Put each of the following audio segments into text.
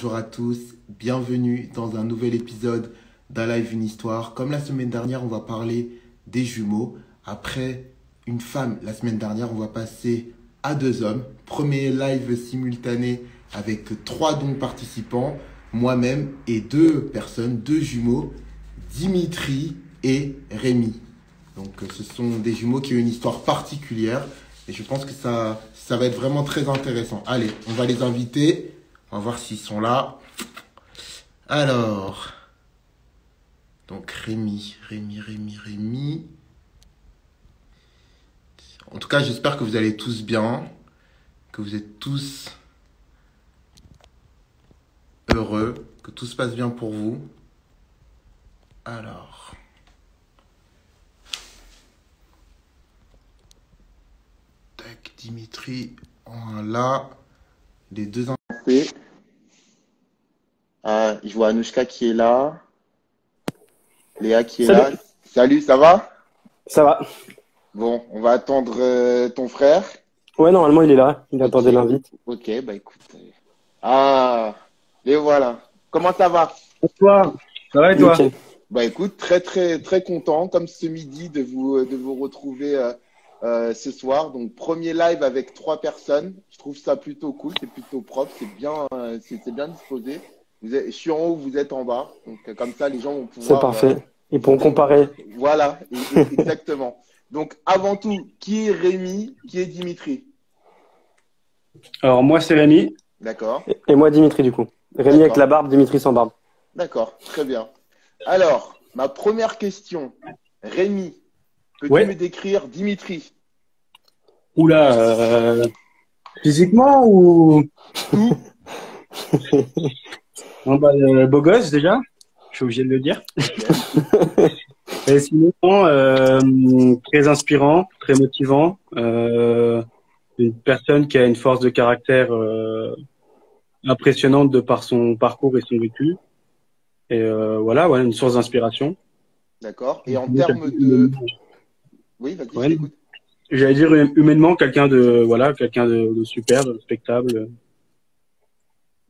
bonjour à tous, bienvenue dans un nouvel épisode d'Un Live une Histoire. Comme la semaine dernière, on va parler des jumeaux. Après une femme, la semaine dernière, on va passer à deux hommes. Premier live simultané avec trois dons participants, moi-même et deux personnes, deux jumeaux, Dimitri et Rémi. Donc ce sont des jumeaux qui ont une histoire particulière et je pense que ça va être vraiment très intéressant. Allez, on va les inviter. On va voir s'ils sont là. Alors, donc Rémi. En tout cas, j'espère que vous allez tous bien, que vous êtes tous heureux, que tout se passe bien pour vous. Alors, tac, Dimitri, voilà, les deux invités. Je vois Anouchka qui est là. Léa qui est Salut. là. Salut, ça va? Ça va. Bon, on va attendre ton frère. Ouais, normalement, il est là. Il attendait Ok. l'invite. Ok, bah écoute. Ah, les voilà. Comment ça va? Bonsoir, ça va et toi? Nickel. Bah écoute, très content, comme ce midi, de vous retrouver ce soir. Donc, premier live avec trois personnes. Je trouve ça plutôt cool, c'est plutôt propre, c'est bien disposé. Je suis en haut, vous êtes en bas. Donc, comme ça, les gens vont C'est pouvoir. parfait. Ils pourront comparer. Voilà, exactement. Donc, avant tout, qui est Rémi, qui est Dimitri? Alors moi c'est Rémi. D'accord, Et moi, Dimitri, du coup. Rémi avec D'accord. la barbe, Dimitri sans barbe. d'accord, très bien. Alors, ma première question, Rémi, peux-tu Ouais. me décrire Dimitri? Oula, physiquement ou Tout. non, bah, beau gosse déjà, je suis obligé de le dire. Et sinon, très inspirant, très motivant, une personne qui a une force de caractère impressionnante de par son parcours et son vécu. Et voilà, ouais, une source d'inspiration. D'accord. Et en termes de. Oui, vas-y, je Ouais, t'écoute. j'allais dire humainement quelqu'un de super, de respectable.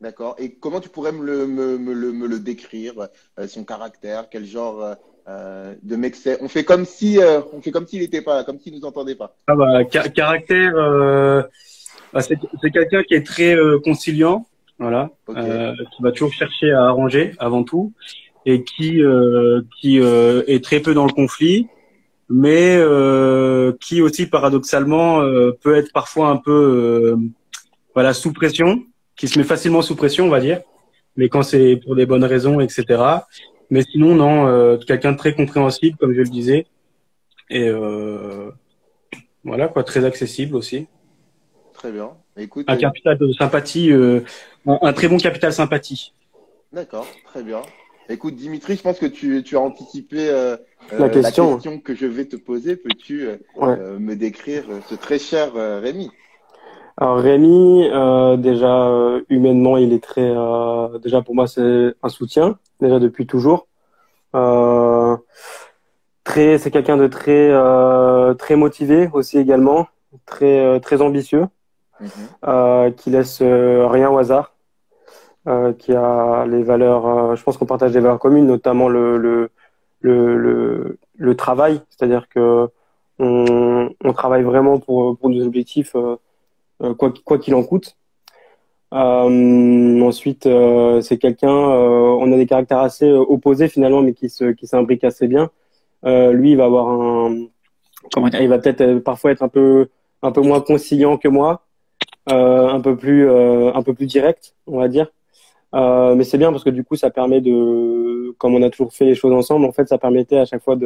D'accord. Et comment tu pourrais me le décrire, son caractère, quel genre de mec c'est? On fait comme s'il n'était pas là, comme s'il nous entendait pas. Ah bah, caractère, bah, c'est quelqu'un qui est très conciliant, voilà, Ok. qui va toujours chercher à arranger avant tout, et qui est très peu dans le conflit, mais qui aussi paradoxalement peut être parfois un peu voilà sous pression, qui se met facilement sous pression, on va dire, mais quand c'est pour des bonnes raisons, etc. Mais sinon non, quelqu'un de très compréhensible, comme je le disais, et voilà quoi, très accessible aussi. Très bien. Écoute, Un capital de sympathie, un très bon capital sympathie. d'accord, très bien. Écoute, Dimitri, je pense que tu as anticipé La question. la question que je vais te poser. Peux-tu Ouais. me décrire ce très cher Rémi? Alors, Rémi, déjà, humainement, il est très. Déjà, pour moi, c'est un soutien, déjà depuis toujours. Euh, c'est quelqu'un de très motivé aussi également, très ambitieux, Mhm. qui laisse rien au hasard. Qui a les valeurs, je pense qu'on partage des valeurs communes, notamment le travail, c'est-à-dire que on travaille vraiment pour nos objectifs, quoi qu'il en coûte. Ensuite, c'est quelqu'un, on a des caractères assez opposés finalement, mais qui s'imbriquent assez bien. Lui, il va avoir comment dire, il va peut-être parfois être un peu moins conciliant que moi, un peu plus direct, on va dire. Mais c'est bien parce que du coup, ça permet comme on a toujours fait les choses ensemble, en fait, ça permettait à chaque fois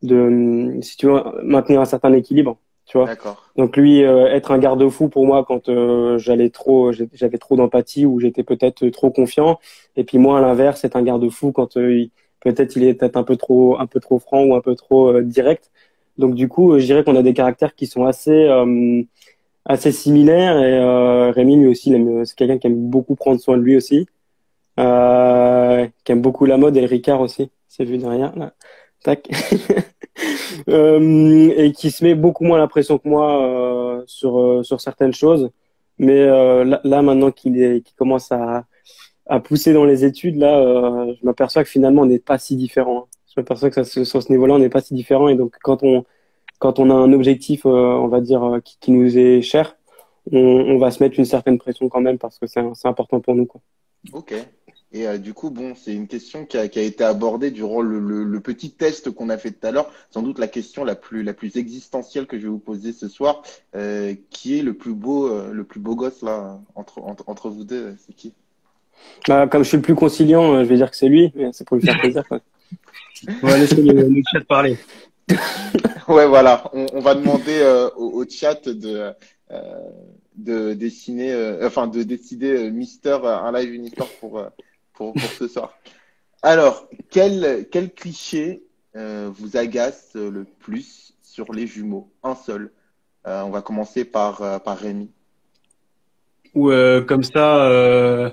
si tu veux, maintenir un certain équilibre, tu vois. D'accord. Donc lui, être un garde-fou pour moi quand j'avais trop d'empathie ou j'étais peut-être trop confiant. Et puis moi, à l'inverse, être un garde-fou quand peut-être il est peut-être un peu trop franc ou un peu trop direct. Donc du coup, je dirais qu'on a des caractères qui sont assez similaires. Et Rémi, lui aussi, c'est quelqu'un qui aime beaucoup prendre soin de lui aussi, qui aime beaucoup la mode et le Ricard aussi. C'est vu derrière là. Tac. Et qui se met beaucoup moins la pression que moi sur certaines choses. Mais là maintenant qu'il commence à pousser dans les études, là, je m'aperçois que finalement, on n'est pas si différent. Je m'aperçois que sur ce niveau-là, on n'est pas si différent. Et donc, quand on a un objectif, on va dire, qui nous est cher, on va se mettre une certaine pression quand même parce que c'est important pour nous, quoi. Ok. Et du coup, bon, c'est une question qui a été abordée durant le petit test qu'on a fait tout à l'heure. Sans doute la question la plus existentielle que je vais vous poser ce soir. Qui est le plus beau gosse là entre vous deux? C'est qui? Bah, comme je suis le plus conciliant, je vais dire que c'est lui, mais c'est pour lui faire plaisir, quoi. On va laisser le chat parler. Ouais, voilà. On va demander au chat de dessiner, enfin de décider Mister un live une histoire pour ce soir. Alors, quel cliché vous agace le plus sur les jumeaux? Un seul. On va commencer par Rémi. Ou comme ça,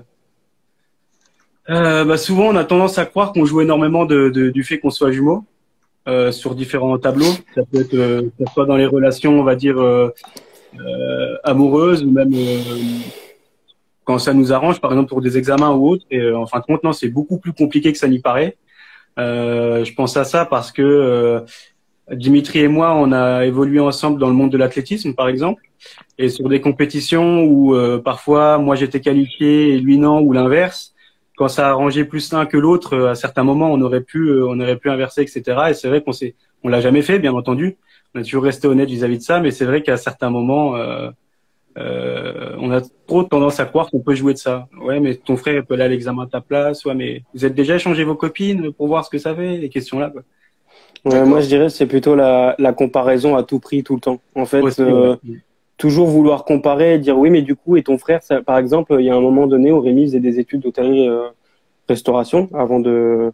bah souvent on a tendance à croire qu'on joue énormément du fait qu'on soit jumeaux sur différents tableaux. Ça peut être que ce soit dans les relations, on va dire amoureuses, ou même quand ça nous arrange, par exemple pour des examens ou autres. Et en fin de compte, non, c'est beaucoup plus compliqué que ça n'y paraît. Je pense à ça parce que Dimitri et moi, on a évolué ensemble dans le monde de l'athlétisme, par exemple, et sur des compétitions où parfois moi j'étais qualifié et lui non, ou l'inverse. Quand ça arrangeait plus l'un que l'autre, à certains moments, on aurait pu inverser, etc. Et c'est vrai on l'a jamais fait, bien entendu. On a toujours resté honnête vis-à-vis de ça, mais c'est vrai qu'à certains moments, on a trop tendance à croire qu'on peut jouer de ça. Ouais, mais ton frère peut aller à l'examen à ta place. Ouais, mais vous êtes déjà échangé vos copines pour voir ce que ça fait, les questions là, quoi. Ouais, moi, je dirais c'est plutôt la comparaison à tout prix, tout le temps. En fait, Aussi, ouais. toujours vouloir comparer et dire oui, mais du coup, et ton frère, ça, par exemple, il y a un moment donné où Rémi faisait des études d'hôtellerie-restauration avant de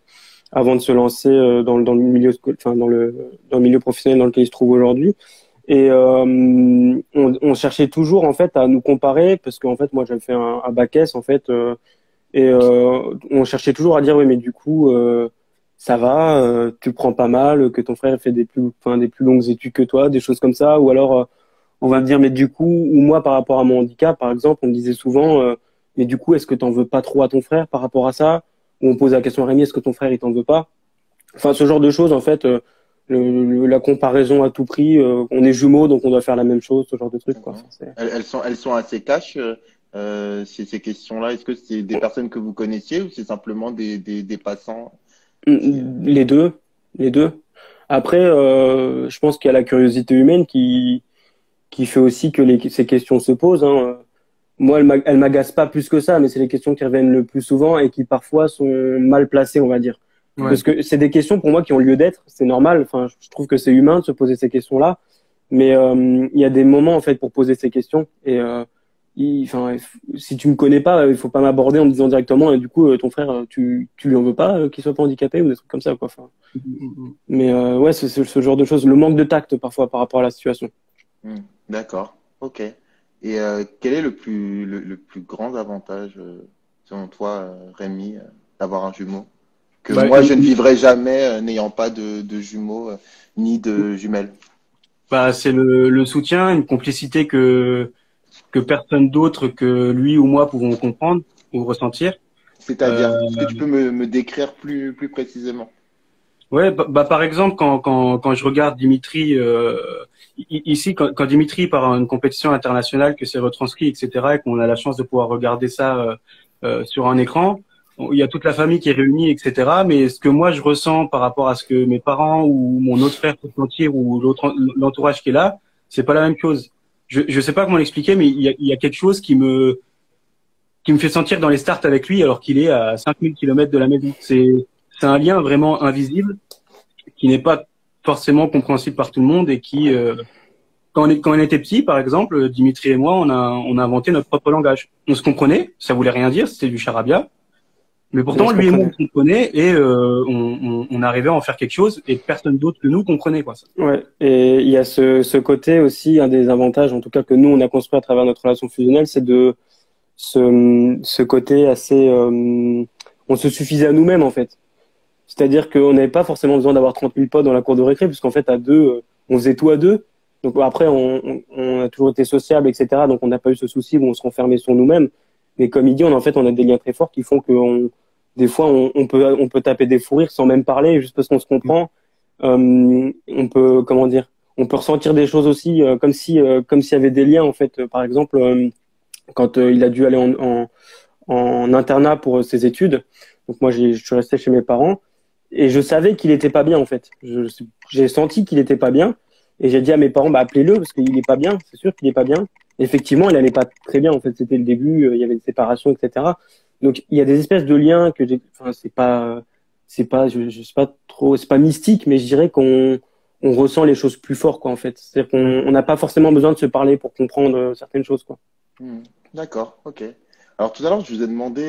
se lancer dans le milieu, enfin, dans le milieu professionnel dans lequel il se trouve aujourd'hui. Et on cherchait toujours en fait à nous comparer parce qu'en fait moi j'avais fait un bac S en fait et on cherchait toujours à dire oui mais du coup ça va, tu le prends pas mal, que ton frère fait des plus longues études que toi, des choses comme ça, ou alors on va me dire mais du coup, ou moi par rapport à mon handicap par exemple, on me disait souvent mais du coup est-ce que t'en veux pas trop à ton frère par rapport à ça, ou on pose la question à Rémi est-ce que ton frère il t'en veut pas, enfin ce genre de choses en fait, la comparaison à tout prix, on est jumeaux donc on doit faire la même chose, ce genre de truc quoi. Enfin, Elles sont assez cash ces questions-là. Est-ce que c'est des personnes que vous connaissiez ou c'est simplement des passants? les deux. Après, je pense qu'il y a la curiosité humaine qui fait aussi que ces questions se posent, hein. Moi, elles m'agacent pas plus que ça, mais c'est les questions qui reviennent le plus souvent et qui parfois sont mal placées, on va dire. Ouais. Parce que c'est des questions pour moi qui ont lieu d'être, c'est normal. Enfin, je trouve que c'est humain de se poser ces questions-là, mais il y a des moments en fait pour poser ces questions. Et enfin, si tu me connais pas, il faut pas m'aborder en me disant directement. Et du coup, ton frère, tu lui en veux pas qu'il soit pas handicapé ou des trucs comme ça, quoi. Enfin, mais ouais, c'est ce genre de choses, le manque de tact parfois par rapport à la situation. D'accord, ok. Et quel est le plus grand avantage, selon toi, Rémi, d'avoir un jumeau? Que moi, je ne vivrai jamais n'ayant pas de jumeaux ni de jumelles. Bah, c'est le soutien, une complicité que personne d'autre que lui ou moi pouvons comprendre ou ressentir. C'est-à-dire, est-ce que tu peux me décrire plus précisément? Ouais, bah par exemple quand je regarde Dimitri ici quand Dimitri part à une compétition internationale, que c'est retranscrit, etc., et qu'on a la chance de pouvoir regarder ça sur un écran, il y a toute la famille qui est réunie, etc. Mais ce que moi je ressens par rapport à ce que mes parents ou mon autre frère peut sentir, ou l'entourage qui est là, c'est pas la même chose. Je sais pas comment l'expliquer, mais il y a quelque chose qui me fait sentir dans les starts avec lui alors qu'il est à 5000 km de la maison. C'est un lien vraiment invisible qui n'est pas forcément compréhensible par tout le monde et qui, quand on était petit, par exemple, Dimitri et moi, on a inventé notre propre langage. On se comprenait, ça voulait rien dire, c'était du charabia. Mais pourtant, lui et moi, on se comprenait et on arrivait à en faire quelque chose et personne d'autre que nous comprenait, quoi. Ouais, et il y a ce côté aussi, un des avantages, en tout cas, que nous, on a construit à travers notre relation fusionnelle, c'est de ce côté assez... on se suffisait à nous-mêmes, en fait. C'est-à-dire qu'on n'avait pas forcément besoin d'avoir 30 000 potes dans la cour de récré, puisqu'en fait, à deux, on faisait tout à deux. Donc après, on a toujours été sociable, etc. Donc on n'a pas eu ce souci où on se renfermait sur nous-mêmes. Mais comme il dit, en fait, on a des liens très forts qui font que des fois, on peut taper des fous rires sans même parler, juste parce qu'on se comprend. On peut, comment dire, on peut ressentir des choses aussi, comme s'il y avait des liens, en fait. Par exemple, quand il a dû aller en internat pour ses études. Donc moi, je suis resté chez mes parents et je savais qu'il était pas bien, en fait. J'ai senti qu'il était pas bien et j'ai dit à mes parents, bah, appelez-le parce qu'il est pas bien. C'est sûr qu'il est pas bien. Effectivement, il allait pas très bien. En fait, c'était le début. Il y avait une séparation, etc. Donc, il y a des espèces de liens que enfin, c'est pas, je sais pas trop, c'est pas mystique, mais je dirais on ressent les choses plus fort, quoi, en fait. C'est-à-dire qu'on n'a pas forcément besoin de se parler pour comprendre certaines choses, quoi. D'accord, ok. Alors tout à l'heure, je vous ai demandé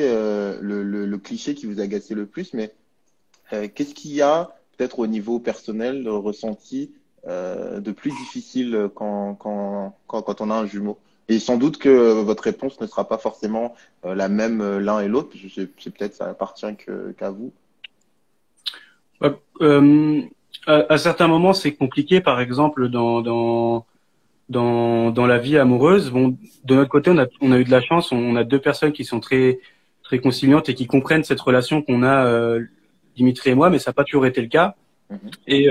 le cliché qui vous agaçait le plus, mais qu'est-ce qu'il y a peut-être au niveau personnel ressenti de plus difficile quand on a un jumeau? Et sans doute que votre réponse ne sera pas forcément la même l'un et l'autre, parce que c'est peut-être ça appartient qu'à vous. À certains moments, c'est compliqué. Par exemple, dans la vie amoureuse, bon, de notre côté, on a eu de la chance. On a deux personnes qui sont très très conciliantes et qui comprennent cette relation qu'on a, Dimitri et moi, mais ça n'a pas toujours été le cas. Et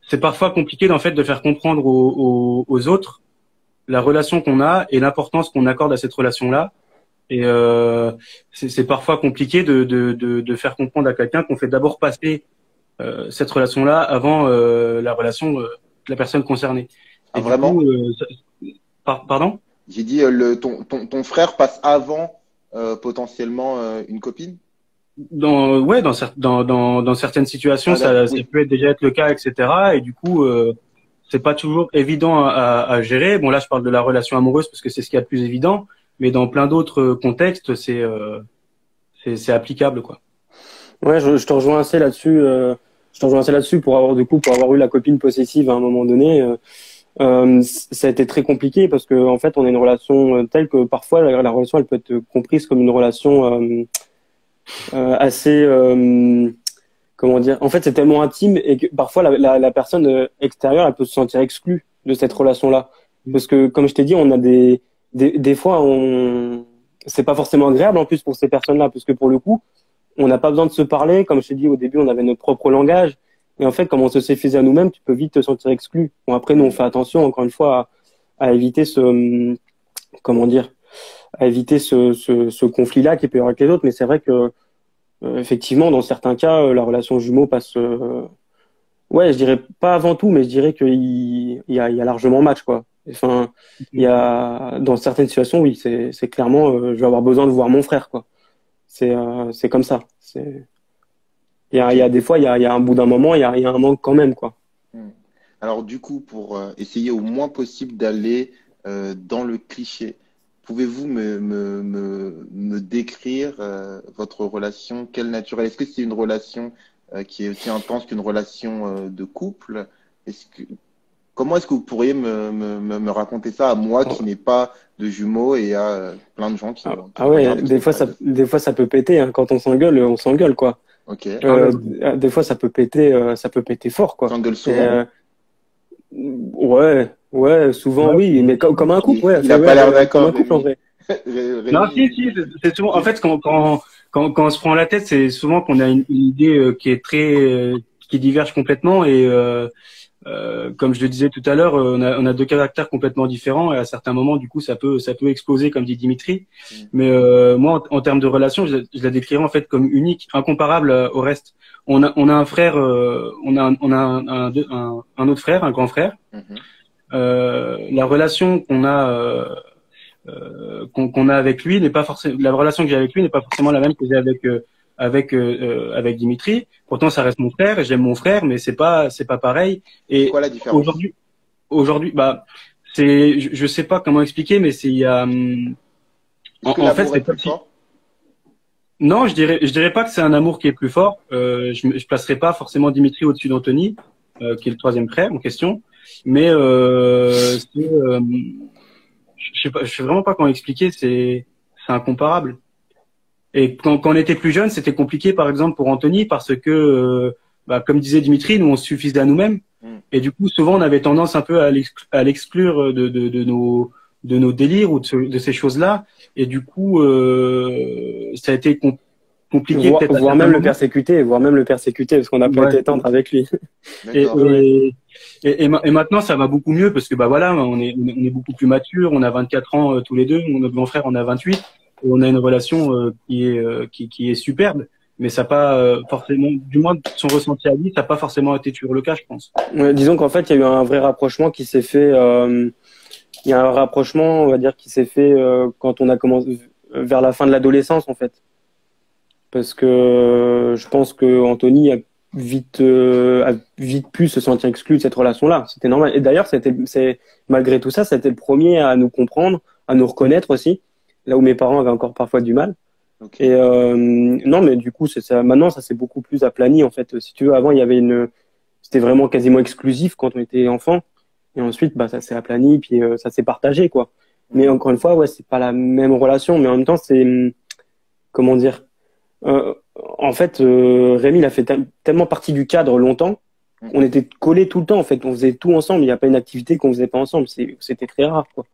c'est parfois compliqué en fait de faire comprendre aux autres la relation qu'on a et l'importance qu'on accorde à cette relation-là. Et c'est parfois compliqué de faire comprendre à quelqu'un qu'on fait d'abord passer cette relation-là avant la relation de la personne concernée. Ah, vraiment? Pardon? J'ai dit ton frère passe avant potentiellement une copine? Dans certaines situations, ça peut déjà être le cas, etc. Et du coup, c'est pas toujours évident à gérer. Bon, là, je parle de la relation amoureuse parce que c'est ce qu'il y a de plus évident, mais dans plein d'autres contextes, c'est applicable, quoi. Ouais, je te rejoins assez là-dessus. Je te rejoins assez là-dessus pour avoir eu la copine possessive à un moment donné. Ça a été très compliqué parce que en fait, on a une relation telle que parfois la relation elle peut être comprise comme une relation assez comment dire. En fait, c'est tellement intime et que parfois la personne extérieure elle peut se sentir exclue de cette relation-là parce que comme je t'ai dit, on a des fois c'est pas forcément agréable en plus pour ces personnes-là parce que pour le coup on n'a pas besoin de se parler. Comme je t'ai dit au début, on avait notre propre langage. Et en fait, comme on se suffisait à nous-mêmes, tu peux vite te sentir exclu. Bon, après, nous, on fait attention, encore une fois, à éviter comment dire, à éviter ce conflit-là qui peut y avoir avec les autres. Mais c'est vrai que, effectivement, dans certains cas, la relation jumeau passe, ouais, je dirais pas avant tout, mais je dirais qu'il y a largement match, quoi. Enfin, dans certaines situations, oui, c'est clairement, je vais avoir besoin de voir mon frère, quoi. C'est comme ça. Il y a des fois, il y a un bout d'un moment, il y a un manque quand même, quoi. Alors du coup, pour essayer au moins possible d'aller dans le cliché, pouvez-vous me décrire votre relation, quelle nature? Est-ce que c'est une relation qui est aussi intense qu'une relation de couple? Comment est-ce que vous pourriez me raconter ça à moi qui n'ai pas de jumeaux et à plein de gens qui ouais, des fois ça peut péter, hein. Quand on s'engueule, quoi. Ok. Des fois ça peut péter fort, quoi. S'engueule souvent. Ouais, souvent oui, mais comme un couple, ouais. Il a pas l'air d'accord. Comme un couple, en vrai. Non, si, c'est souvent. En fait, quand on se prend la tête, c'est souvent qu'on a une idée qui est qui diverge complètement et comme je le disais tout à l'heure, on a deux caractères complètement différents et à certains moments, du coup, ça peut exploser, comme dit Dimitri. Mais moi, en termes de relation, je la décrirais en fait comme unique, incomparable au reste. On a un frère, on a un autre frère, un grand frère. La relation qu'on a avec lui n'est pas forcément la relation que j'ai avec lui n'est pas forcément la même que j'ai avec Dimitri. Pourtant, ça reste mon frère et j'aime mon frère, mais c'est pas pareil. Et quoi la différence? Aujourd'hui, bah, je sais pas comment expliquer, mais il y a, en fait, c'est plus fort? Non, je dirais pas que c'est un amour qui est plus fort. Je placerai pas forcément Dimitri au-dessus d'Anthony, qui est le troisième frère en question. Mais je sais vraiment pas comment expliquer. C'est incomparable. Et quand on était plus jeune, c'était compliqué, par exemple, pour Anthony, parce que, comme disait Dimitri, nous, on se suffisait à nous-mêmes. Et du coup, souvent, on avait tendance un peu à l'exclure de de nos délires ou de ces choses-là. Et du coup, ça a été compliqué, peut-être voire même le persécuter, parce qu'on n'a pas été tendre avec lui. Et maintenant, ça va beaucoup mieux parce que bah voilà, on est beaucoup plus mature. On a 24 ans tous les deux. Notre grand frère en a 28. Et on a une relation qui est superbe. Mais ça n'a pas forcément, du moins son ressenti à lui, ça n'a pas forcément été toujours le cas, je pense. Ouais, disons qu'en fait, il y a eu un vrai rapprochement qui s'est fait. Il y a un rapprochement, on va dire, qui s'est fait quand on a commencé vers la fin de l'adolescence, en fait. Parce que je pense que Anthony a vite pu se sentir exclu de cette relation-là. C'était normal. Et d'ailleurs, malgré tout ça, c'était le premier à nous comprendre, à nous reconnaître aussi, là où mes parents avaient encore parfois du mal. Okay. Et non, mais du coup, maintenant, ça s'est beaucoup plus aplani, en fait. Si tu veux, avant, c'était vraiment quasiment exclusif quand on était enfant. Et ensuite, bah, ça s'est aplani, puis ça s'est partagé, quoi. Mais encore une fois, ouais, c'est pas la même relation, mais en même temps, comment dire, en fait, Rémi, il a fait tellement partie du cadre longtemps. On était collés tout le temps, en fait. On faisait tout ensemble. Il n'y a pas une activité qu'on faisait pas ensemble. C'était très rare, quoi.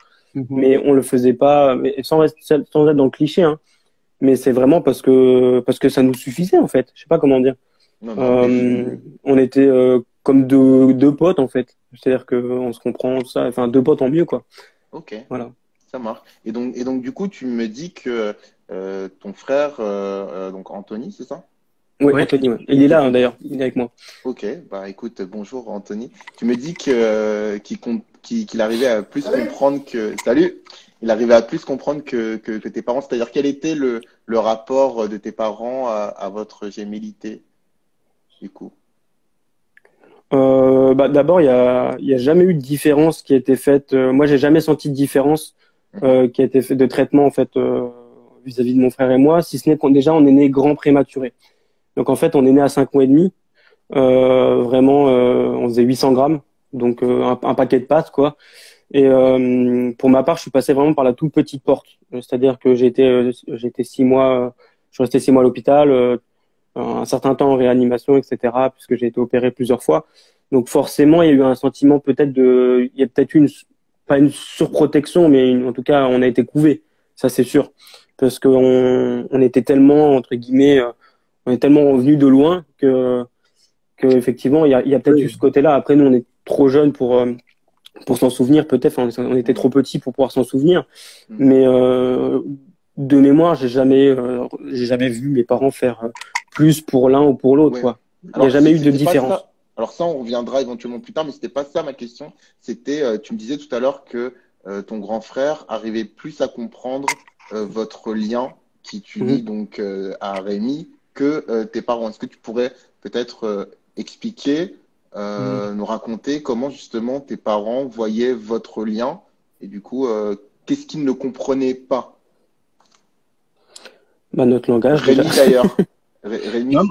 Mais on le faisait pas, mais sans être dans le cliché, hein. Mais c'est vraiment parce que ça nous suffisait, en fait. Je sais pas comment dire. On était comme deux potes, en fait. C'est-à-dire que on se comprend, ça. Enfin, deux potes en mieux, quoi. Ok. Voilà. Ça marche. Et donc du coup, tu me dis que ton frère, donc Anthony, c'est ça? Oui, ouais. Anthony, ouais. Il est là, hein, d'ailleurs. Il est avec moi. Ok. Bah écoute, bonjour Anthony. Tu me dis qu'il arrivait à plus comprendre que. Salut. Il arrivait à plus comprendre que tes parents. C'est-à-dire quel était le rapport de tes parents à votre gémellité, du coup? Bah d'abord, il y a jamais eu de différence qui a été faite. Moi, j'ai jamais senti de différence qui a été faite de traitement, en fait, vis-à-vis de mon frère et moi, si ce n'est qu'on déjà on est né grand prématuré. Donc en fait, on est né à 5 mois et demi. Vraiment, on faisait 800 grammes, donc un paquet de pâtes, quoi. Et pour ma part, je suis passé vraiment par la toute petite porte. C'est-à-dire que j'étais 6 mois, je suis resté 6 mois à l'hôpital, un certain temps en réanimation, etc., puisque j'ai été opéré plusieurs fois. Donc forcément, il y a eu un sentiment il y a peut-être pas une surprotection, mais en tout cas, on a été couvé. Ça, c'est sûr. Parce on était tellement, entre guillemets, on est tellement revenu de loin que effectivement, il y a peut-être eu ce côté-là. Après, nous, on est trop jeunes pour s'en souvenir, peut-être. Enfin, on était trop petits pour pouvoir s'en souvenir. Mais de mémoire, j'ai jamais vu mes parents faire plus pour l'un ou pour l'autre, ouais. Quoi. Il n'y a jamais eu de différence. Alors ça, on reviendra éventuellement plus tard, mais c'était pas ça ma question. C'était, tu me disais tout à l'heure que ton grand frère arrivait plus à comprendre votre lien qui t'unit donc à Rémi que tes parents. Est-ce que tu pourrais peut-être expliquer, nous raconter comment justement tes parents voyaient votre lien et du coup, qu'est-ce qu'ils ne comprenaient pas? Bah, notre langage. Rémi d'ailleurs. Rémi, non,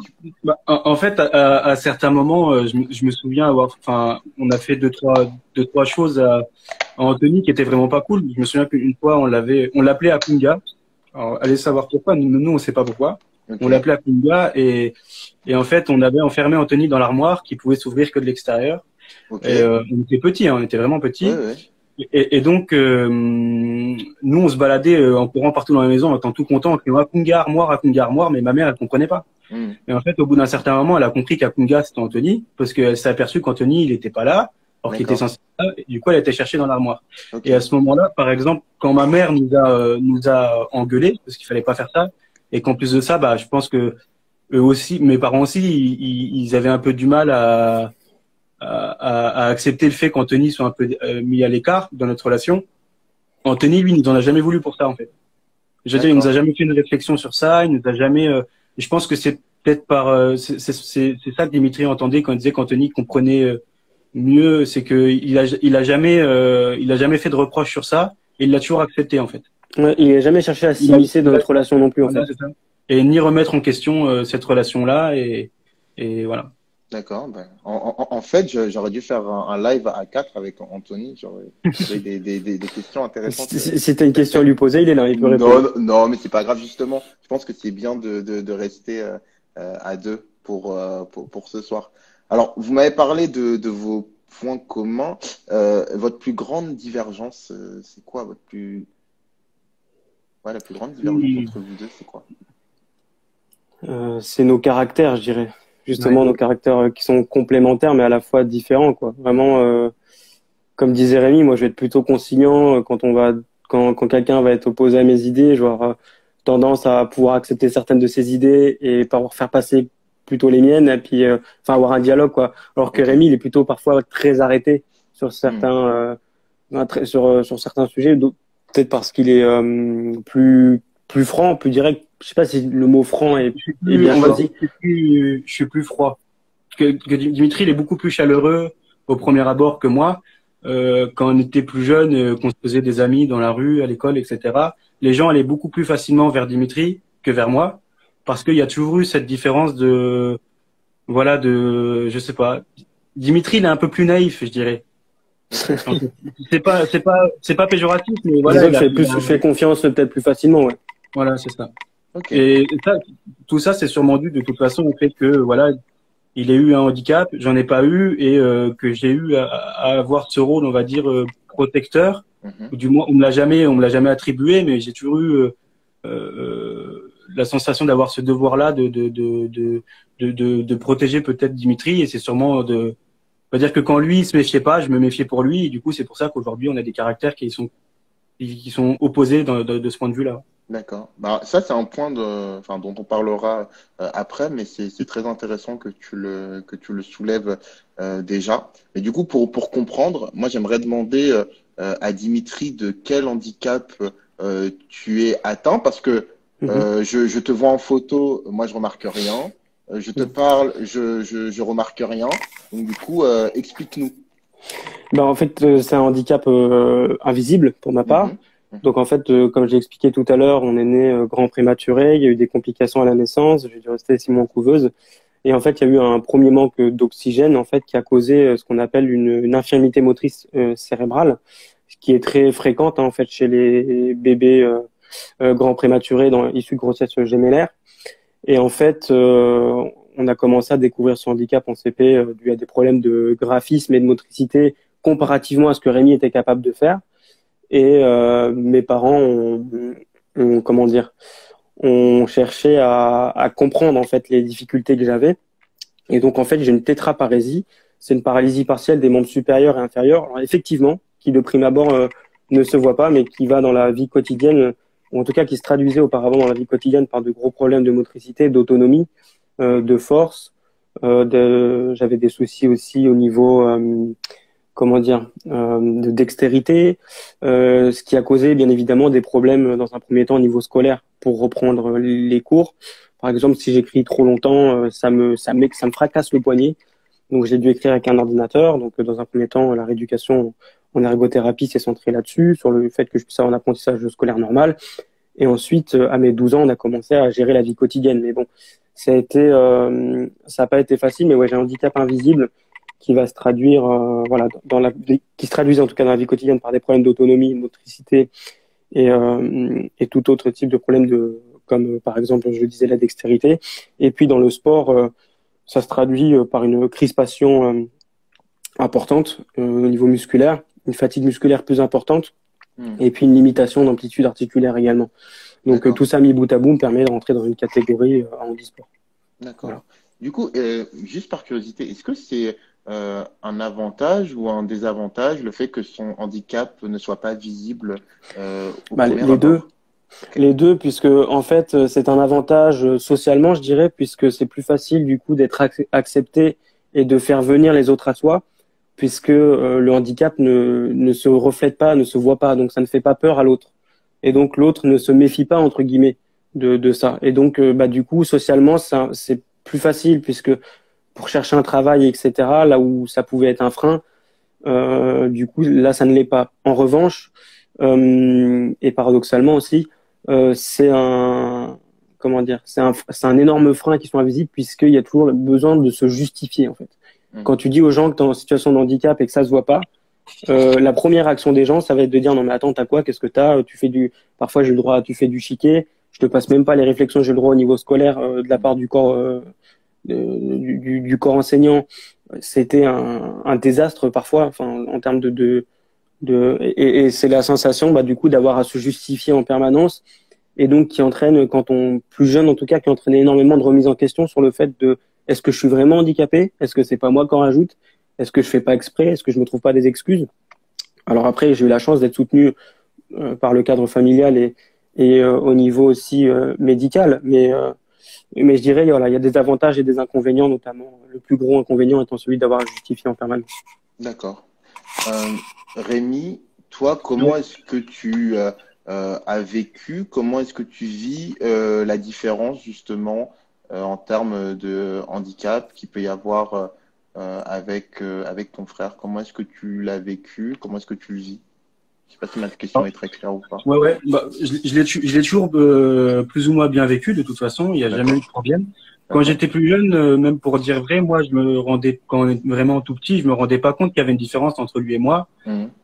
en fait, à certains moments, je me souviens on a fait deux trois choses à Anthony qui étaient vraiment pas cool. Je me souviens qu'une fois, on l'appelait Apunga. Alors, allez savoir pourquoi. Nous, on sait pas pourquoi. Okay. On l'appelait Apunga et en fait, on avait enfermé Anthony dans l'armoire qui pouvait s'ouvrir que de l'extérieur. Okay. Et on était petits, hein, on était vraiment petits. Ouais. Et donc, nous, on se baladait en courant partout dans la maison, en étant tout content, en criant Apunga, armoire, mais ma mère, elle comprenait pas. Et en fait, au bout d'un certain moment, elle a compris qu'Apunga, c'était Anthony, parce qu'elle s'est aperçue qu'Anthony, il était pas là, alors qu'il était censé être là, et du coup, elle a été chercher dans l'armoire. Okay. Et à ce moment-là, par exemple, quand ma mère nous a engueulés, parce qu'il fallait pas faire ça, et qu'en plus de ça, bah, je pense que eux aussi, mes parents aussi, ils avaient un peu du mal à accepter le fait qu'Anthony soit un peu mis à l'écart dans notre relation. Anthony, lui, il nous en a jamais voulu pour ça, en fait. Je veux dire, il nous a jamais fait une réflexion sur ça, il nous a jamais. Je pense que c'est peut-être c'est ça que Dimitri entendait quand il disait qu'Anthony comprenait mieux, c'est que il a jamais fait de reproches sur ça, et il l'a toujours accepté, en fait. Ouais, il n'a jamais cherché à s'immiscer dans notre relation non plus, en fait. Et ni remettre en question cette relation-là, et voilà. D'accord. Ben, en fait, j'aurais dû faire un live à 4 avec Anthony. J'aurais des questions intéressantes. Si tu as une question à lui poser, il est là, il peut répondre. Non, mais c'est pas grave, justement. Je pense que c'est bien de rester à 2 pour ce soir. Alors, vous m'avez parlé de vos points communs. Votre plus grande divergence, c'est quoi? Ouais, la plus grande divergence Oui. entre vous deux, c'est quoi? C'est nos caractères, je dirais. Ouais. Justement, nos caractères qui sont complémentaires, mais à la fois différents, quoi. Vraiment, comme disait Rémi, moi, je vais être plutôt conciliant quand quelqu'un va être opposé à mes idées, je vais avoir tendance à pouvoir accepter certaines de ses idées et pas faire passer plutôt les miennes, et puis, enfin, avoir un dialogue, quoi. Alors que Ok. Rémi, il est plutôt parfois très arrêté sur Hmm. sur certains sujets, peut-être parce qu'il est plus franc, plus direct. Je sais pas si le mot franc est bien On va dire choisi. que je suis plus froid. Que Dimitri, il est beaucoup plus chaleureux au premier abord que moi. Quand on était plus jeune, qu'on se faisait des amis dans la rue, à l'école, etc., les gens allaient beaucoup plus facilement vers Dimitri que vers moi, parce qu'il y a toujours eu cette différence voilà, je sais pas. Dimitri, il est un peu plus naïf, je dirais. Donc, c'est pas péjoratif, mais voilà, Disons que je fais confiance peut-être plus facilement, ouais. voilà, c'est ça. Ok. Et ça, tout ça, c'est sûrement dû de toute façon au fait que, voilà, il a eu un handicap, j'en ai pas eu, et que j'ai eu à avoir ce rôle, on va dire, protecteur. Mhm. Ou du moins, on me l'a jamais attribué, mais j'ai toujours eu la sensation d'avoir ce devoir-là de protéger peut-être Dimitri, et c'est sûrement on va dire que quand lui il se méfiait pas, je me méfiais pour lui, et du coup, c'est pour ça qu'aujourd'hui, on a des caractères qui sont opposés de ce point de vue-là. D'accord. Bah, ça, c'est un point enfin, dont on parlera après, mais c'est très intéressant que tu le soulèves déjà. Mais du coup, pour comprendre, moi, j'aimerais demander à Dimitri de quel handicap tu es atteint, parce que Mhm. je te vois en photo, moi, je remarque rien. Je te parle, je remarque rien. Donc, du coup, explique-nous. Ben, en fait, c'est un handicap invisible pour ma part. Mhm. Mhm. Donc en fait, comme j'ai expliqué tout à l'heure, on est né grand prématuré, il y a eu des complications à la naissance, j'ai dû rester 6 mois en couveuse. Et en fait, il y a eu un premier manque d'oxygène en fait qui a causé ce qu'on appelle une infirmité motrice cérébrale, ce qui est très fréquente hein, en fait chez les bébés grands prématurés issus de grossesse gémellaire. Et en fait, on a commencé à découvrir ce handicap en CP dû à des problèmes de graphisme et de motricité comparativement à ce que Rémi était capable de faire. Et mes parents comment dire, ont cherché à comprendre en fait les difficultés que j'avais. Et donc en fait, j'ai une tétraparésie, c'est une paralysie partielle des membres supérieurs et inférieurs. Alors effectivement, qui de prime abord ne se voit pas, mais qui va dans la vie quotidienne, ou en tout cas qui se traduisait auparavant dans la vie quotidienne par de gros problèmes de motricité, d'autonomie, de force. J'avais des soucis aussi au niveau comment dire, de dextérité, ce qui a causé bien évidemment des problèmes dans un premier temps au niveau scolaire pour reprendre les cours. Par exemple, si j'écris trop longtemps, ça me fracasse le poignet. Donc j'ai dû écrire avec un ordinateur. Donc dans un premier temps, la rééducation en ergothérapie s'est centrée là-dessus, sur le fait que je puisse avoir un apprentissage scolaire normal. Et ensuite, à mes 12 ans, on a commencé à gérer la vie quotidienne. Mais bon, ça n'a pas été facile. Mais ouais, j'ai un handicap invisible qui va se traduire, voilà, qui se traduisent en tout cas dans la vie quotidienne par des problèmes d'autonomie, de motricité et tout autre type de problème comme par exemple, je le disais, la dextérité. Et puis dans le sport, ça se traduit par une crispation importante au niveau musculaire, une fatigue musculaire plus importante Hmm. et puis une limitation d'amplitude articulaire également. Donc D'accord. tout ça mis bout à bout me permet de rentrer dans une catégorie handisport. D'accord. Voilà. Du coup, juste par curiosité, est-ce que c'est un avantage ou un désavantage le fait que son handicap ne soit pas visible au Bah, premier les deux. abord? Ok. Les deux, puisque en fait, c'est un avantage socialement, je dirais, puisque c'est plus facile du coup d'être accepté et de faire venir les autres à soi, puisque le handicap ne se reflète pas, ne se voit pas, donc ça ne fait pas peur à l'autre. Et donc l'autre ne se méfie pas entre guillemets de ça. Et donc bah du coup socialement, c'est plus facile puisque pour chercher un travail, etc. Là où ça pouvait être un frein, du coup là ça ne l'est pas. En revanche, et paradoxalement aussi, c'est un comment dire, c'est un énorme frein qui sont invisibles puisqu'il y a toujours besoin de se justifier en fait. Hmm. Quand tu dis aux gens que tu es en situation de handicap et que ça se voit pas, la première action des gens, ça va être de dire non mais attends, t'as quoi? Qu'est-ce que t'as? Parfois j'ai le droit, tu fais du chiquet. Je te passe même pas les réflexions que j'ai le droit au niveau scolaire de la part du corps du corps enseignant c'était un désastre parfois, enfin, en termes et c'est la sensation, du coup, d'avoir à se justifier en permanence, et donc qui entraîne, quand on plus jeune en tout cas, qui entraîne énormément de remise en question sur le fait de est-ce que je suis vraiment handicapé? Est-ce que c'est pas moi qu'en rajoute? Est-ce que je fais pas exprès? Est-ce que je me trouve pas des excuses? Alors après, j'ai eu la chance d'être soutenu par le cadre familial et au niveau aussi médical, mais je dirais, voilà, il y a des avantages et des inconvénients, notamment le plus gros inconvénient étant celui d'avoir à justifier en permanence. D'accord. Rémi, toi, comment est-ce que tu as vécu, comment est-ce que tu vis la différence justement en termes de handicap qu'il peut y avoir avec ton frère? Comment est-ce que tu l'as vécu? Comment est-ce que tu le vis? Je sais pas si ma question est très claire ou pas. Ouais. Je l'ai toujours plus ou moins bien vécu de toute façon. Il n'y a jamais eu de problème. Quand j'étais plus jeune, même pour dire vrai, moi, quand on est vraiment tout petit, je me rendais pas compte qu'il y avait une différence entre lui et moi.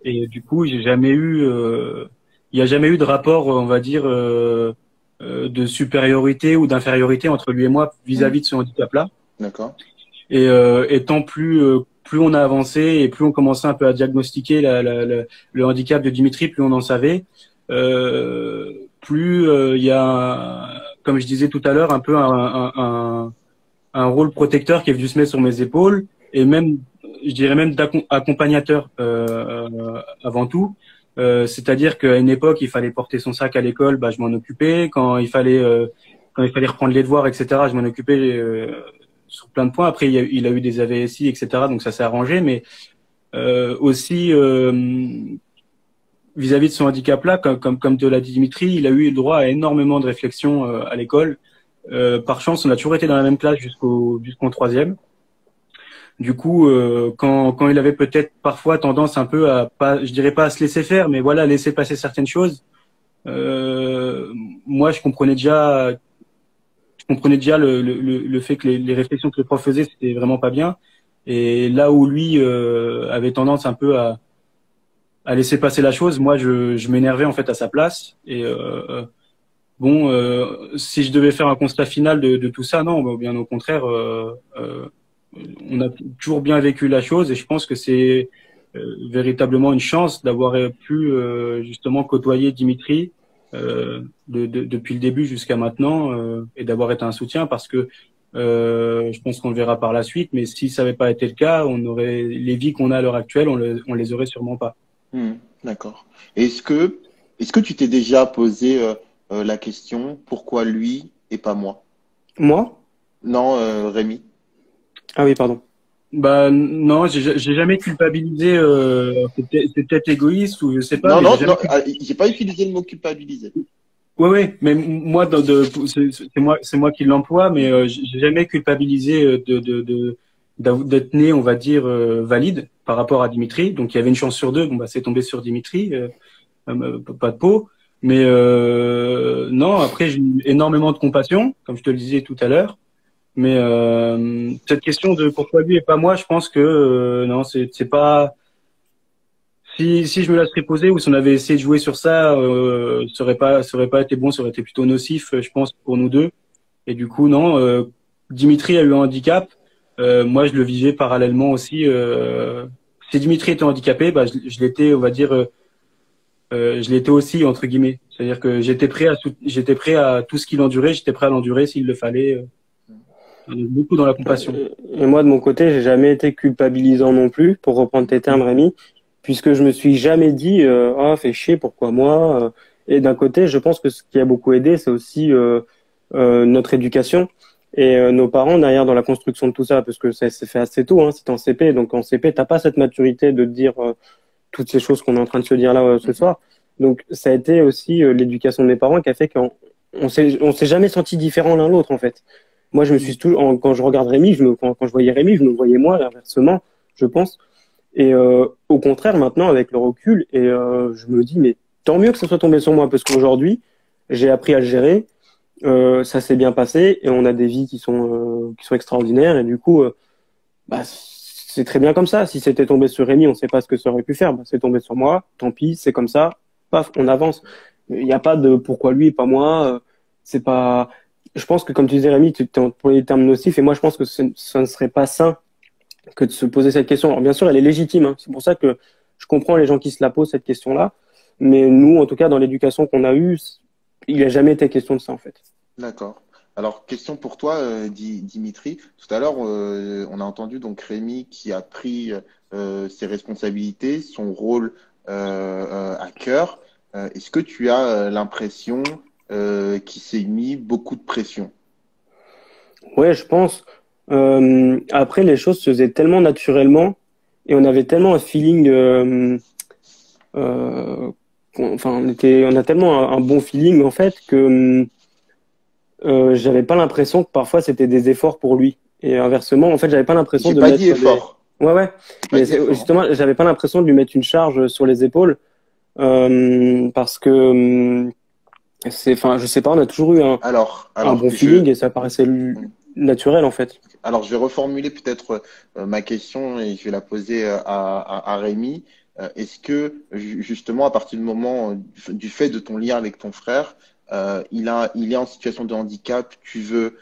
Et du coup, il n'y a jamais eu de rapport, on va dire, de supériorité ou d'infériorité entre lui et moi vis-à-vis de ce handicap-là. D'accord. Et étant plus on a avancé et plus on commençait un peu à diagnostiquer le handicap de Dimitri, plus on en savait, plus il y a, comme je disais tout à l'heure, un peu un rôle protecteur qui est venu se mettre sur mes épaules, et même, je dirais même d'accompagnateur avant tout. C'est-à-dire qu'à une époque, il fallait porter son sac à l'école, je m'en occupais. Quand il fallait reprendre les devoirs, etc., je m'en occupais sur plein de points. Après, il a eu des AVSI, etc., donc ça s'est arrangé. Mais aussi, vis-à-vis de son handicap-là, comme te l'a dit Dimitri, il a eu le droit à énormément de réflexions à l'école. Par chance, on a toujours été dans la même classe jusqu'en troisième. Du coup, quand il avait peut-être parfois tendance un peu à pas, je dirais pas à se laisser faire, mais voilà, laisser passer certaines choses, moi je comprenais déjà le fait que les réflexions que le prof faisait, c'était vraiment pas bien. Et là où lui avait tendance un peu à laisser passer la chose, moi je m'énervais en fait à sa place. Et si je devais faire un constat final de tout ça, non, bien au contraire, on a toujours bien vécu la chose, et je pense que c'est véritablement une chance d'avoir pu justement côtoyer Dimitri depuis le début jusqu'à maintenant, et d'avoir été un soutien, parce que je pense qu'on le verra par la suite, mais si ça n'avait pas été le cas, on aurait les vies qu'on a à l'heure actuelle, on les aurait sûrement pas. D'accord. Est-ce que tu t'es déjà posé la question pourquoi lui et pas moi? Moi? Non, Rémi. Ah oui, pardon. Non, j'ai jamais culpabilisé. C'est peut-être égoïste ou je sais pas. Non, j'ai pas utilisé le mot culpabiliser. Ouais, mais moi, c'est moi qui l'emploie, mais j'ai jamais culpabilisé d'être né, on va dire, valide par rapport à Dimitri. Donc il y avait une chance sur deux. C'est tombé sur Dimitri, pas de peau. Mais non, après j'ai eu énormément de compassion, comme je te le disais tout à l'heure. Mais cette question de pourquoi lui et pas moi, je pense que non, c'est pas. Si je me la serais posée, ou si on avait essayé de jouer sur ça, ça aurait pas été bon, ça aurait été plutôt nocif, je pense, pour nous deux. Et du coup, non. Dimitri a eu un handicap. Moi, je le vivais parallèlement aussi. Si Dimitri était handicapé, je l'étais, on va dire, je l'étais aussi, entre guillemets. C'est-à-dire que j'étais prêt à tout ce qu'il endurait, j'étais prêt à l'endurer s'il le fallait. Beaucoup dans la compassion. Et moi, de mon côté, j'ai jamais été culpabilisant non plus, pour reprendre tes termes, Rémi, puisque je me suis jamais dit fais chier, pourquoi moi. Et d'un côté, je pense que ce qui a beaucoup aidé, c'est aussi notre éducation et nos parents derrière dans la construction de tout ça, parce que ça s'est fait assez tôt, c'était en CP, donc en CP, t'as pas cette maturité de dire toutes ces choses qu'on est en train de se dire là ce soir. Donc ça a été aussi l'éducation de mes parents qui a fait qu'on s'est jamais senti différent l'un l'autre en fait. Moi, je me suis toujours, quand je regarde Rémi, quand je voyais Rémi, je me voyais moi, inversement, je pense. Et au contraire, maintenant, avec le recul, et je me dis, mais tant mieux que ça soit tombé sur moi, parce qu'aujourd'hui, j'ai appris à le gérer, ça s'est bien passé, et on a des vies qui sont extraordinaires, et du coup, c'est très bien comme ça. Si c'était tombé sur Rémi, on ne sait pas ce que ça aurait pu faire. C'est tombé sur moi, tant pis, c'est comme ça, paf, on avance. Il n'y a pas de pourquoi lui et pas moi, c'est pas... Je pense que, comme tu disais, Rémi, tu employé le terme nocif, et moi, je pense que ça ne serait pas sain que de se poser cette question. Alors, bien sûr, elle est légitime, hein. C'est pour ça que je comprends les gens qui se la posent, cette question-là. Mais nous, en tout cas, dans l'éducation qu'on a eue, il n'a jamais été question de ça, en fait. D'accord. Alors, question pour toi, Dimitri. Tout à l'heure, on a entendu donc Rémi qui a pris ses responsabilités, son rôle à cœur. Est-ce que tu as l'impression qu'il s'est mis beaucoup de pression? Ouais, je pense. Après, les choses se faisaient tellement naturellement et on avait tellement un feeling, enfin, on a tellement un bon feeling en fait que j'avais pas l'impression que parfois c'était des efforts pour lui. Et inversement, en fait, j'avais pas l'impression J'ai de pas dit mettre des. effort. Ouais, ouais. J'ai pas Mais dit effort, hein. justement, j'avais pas l'impression de lui mettre une charge sur les épaules parce que enfin, je sais pas, on a toujours eu un bon feeling et ça paraissait naturel en fait. Alors, je vais reformuler peut-être ma question et je vais la poser à Rémi. Est-ce que justement, à partir du moment du fait de ton lien avec ton frère, il est en situation de handicap, tu veux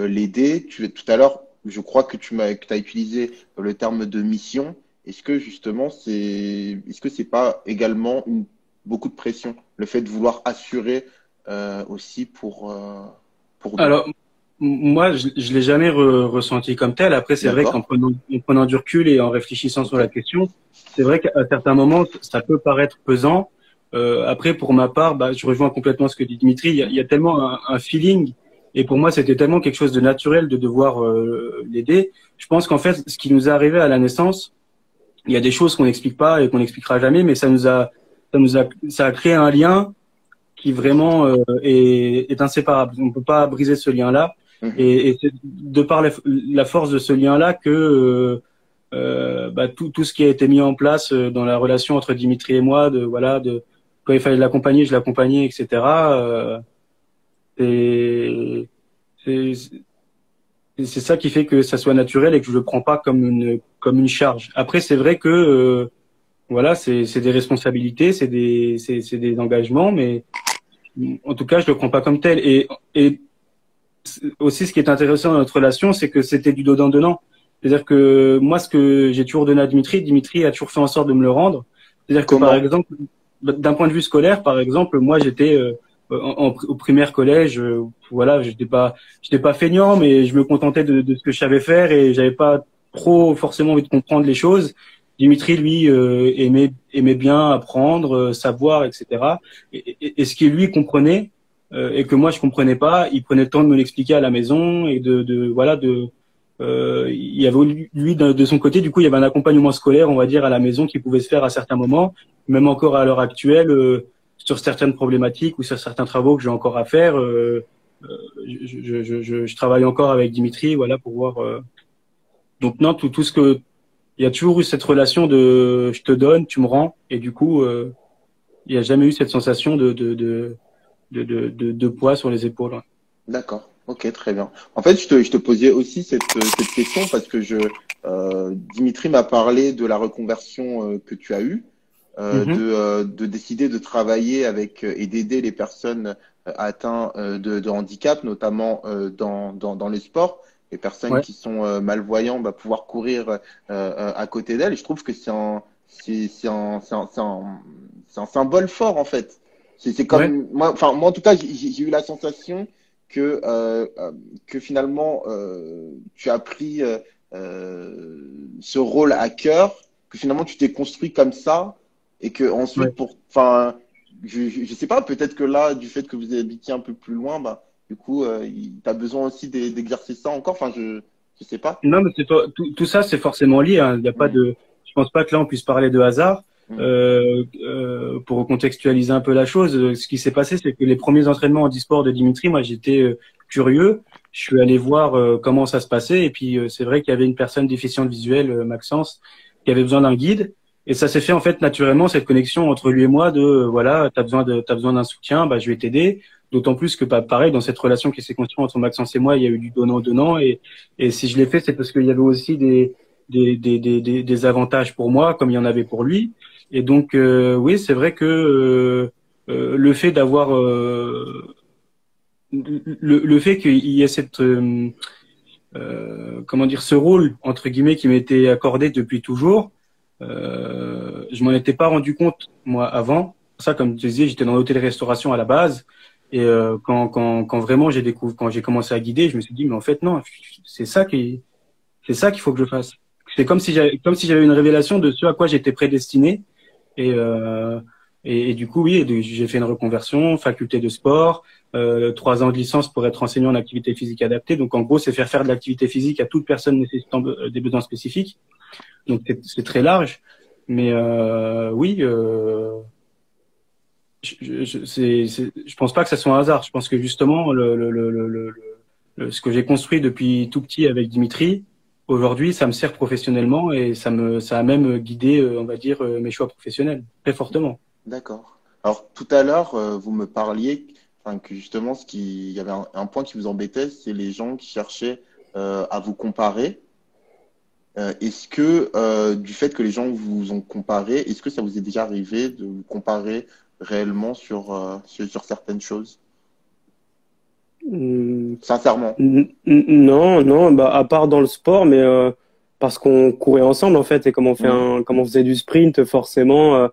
l'aider. Tout à l'heure, je crois que que t'as utilisé le terme de mission. Est-ce que justement, est-ce que c'est pas également beaucoup de pression, le fait de vouloir assurer aussi pour lui? Alors, moi, je l'ai jamais ressenti comme tel. Après, c'est vrai D'accord? en prenant du recul et en réfléchissant sur Ok. la question, c'est vrai qu'à certains moments, ça peut paraître pesant. Après, pour ma part, bah, je rejoins complètement ce que dit Dimitri. Il y a tellement un feeling, et pour moi, c'était tellement quelque chose de naturel de devoir l'aider. Je pense qu'en fait, ce qui nous est arrivé à la naissance, il y a des choses qu'on n'explique pas et qu'on n'expliquera jamais, mais ça a créé un lien qui vraiment est inséparable. On ne peut pas briser ce lien-là. Mhm. Et c'est de par la force de ce lien-là que bah, tout ce qui a été mis en place dans la relation entre Dimitri et moi, quand il fallait l'accompagner, je l'accompagnais, etc. Et c'est c'est ça qui fait que ça soit naturel et que je le prends pas comme une charge. Après, c'est vrai que voilà, c'est des responsabilités, c'est des engagements, mais en tout cas, je le prends pas comme tel. Et aussi, ce qui est intéressant dans notre relation, c'est que c'était du donnant-donnant. C'est-à-dire que moi, ce que j'ai toujours donné à Dimitri, Dimitri a toujours fait en sorte de me le rendre. C'est-à-dire que, par Comment? exemple, d'un point de vue scolaire, par exemple, moi, j'étais au primaire collège, voilà, j'étais pas feignant, mais je me contentais de ce que je savais faire et j'avais pas trop forcément envie de comprendre les choses. Dimitri, lui, aimait bien apprendre, savoir, etc. Et ce qui lui comprenait et que moi je comprenais pas, il prenait le temps de me l'expliquer à la maison et il y avait lui de son côté, du coup, il y avait un accompagnement scolaire, on va dire, à la maison qui pouvait se faire à certains moments, même encore à l'heure actuelle, sur certaines problématiques ou sur certains travaux que j'ai encore à faire. Je travaille encore avec Dimitri, voilà, pour voir. Donc non, tout ce que il y a toujours eu cette relation de je te donne, tu me rends, et du coup, il n'y a jamais eu cette sensation de poids sur les épaules. Ouais. D'accord. Ok, très bien. En fait, je te posais aussi cette question parce que Dimitri m'a parlé de la reconversion que tu as eue, Mhm. de décider de travailler avec et d'aider les personnes atteintes de handicap, notamment dans les sports. Les personnes Ouais. qui sont malvoyantes, bah, pouvoir courir à côté d'elles. Et je trouve que c'est un symbole fort en fait. C'est Ouais. comme moi, enfin moi en tout cas, j'ai eu la sensation que que finalement tu as pris ce rôle à cœur, que finalement tu t'es construit comme ça et que Ouais. ensuite enfin, je sais pas, peut-être que là, du fait que vous habitiez un peu plus loin, bah du coup, t'as besoin aussi d'exercer ça encore. Enfin, je sais pas. Non, mais tout ça, c'est forcément lié. Hein. Il y a pas Mm, je pense pas que là on puisse parler de hasard. mm, Pour recontextualiser un peu la chose, ce qui s'est passé, c'est que les premiers entraînements en e-sport de Dimitri, moi, j'étais curieux. Je suis allé voir comment ça se passait, et puis c'est vrai qu'il y avait une personne déficiente visuelle, Maxence, qui avait besoin d'un guide. Et ça s'est fait en fait naturellement cette connexion entre lui et moi de voilà, t'as besoin d'un soutien, bah je vais t'aider. D'autant plus que bah, pareil dans cette relation qui s'est construite entre Maxence et moi, il y a eu du donnant et si je l'ai fait, c'est parce qu'il y avait aussi des avantages pour moi comme il y en avait pour lui. Et donc oui, c'est vrai que le fait d'avoir le fait qu'il y ait comment dire, ce rôle entre guillemets qui m'était accordé depuis toujours, je m'en étais pas rendu compte moi avant. Ça, comme je disais, j'étais dans l'hôtellerie-restauration à la base, et quand vraiment quand j'ai commencé à guider, je me suis dit mais en fait non, c'est ça qu'il faut que je fasse. C'est comme si j'avais une révélation de ce à quoi j'étais prédestiné, et du coup oui, j'ai fait une reconversion, faculté de sport, 3 ans de licence pour être enseignant en activité physique adaptée. Donc en gros, c'est faire de l'activité physique à toute personne nécessitant des besoins spécifiques. Donc c'est très large, mais oui, je pense pas que ça soit un hasard. Je pense que justement ce que j'ai construit depuis tout petit avec Dimitri, aujourd'hui, ça me sert professionnellement, et ça a même guidé, on va dire, mes choix professionnels très fortement. D'accord. Alors, tout à l'heure, vous me parliez que justement, il y avait un point qui vous embêtait, c'est les gens qui cherchaient à vous comparer. Est-ce que, du fait que les gens vous ont comparé, est-ce que ça vous est déjà arrivé de vous comparer réellement sur certaines choses? Sincèrement. Non, bah, à part dans le sport, mais parce qu'on courait ensemble, en fait, et comme on faisait du sprint, forcément,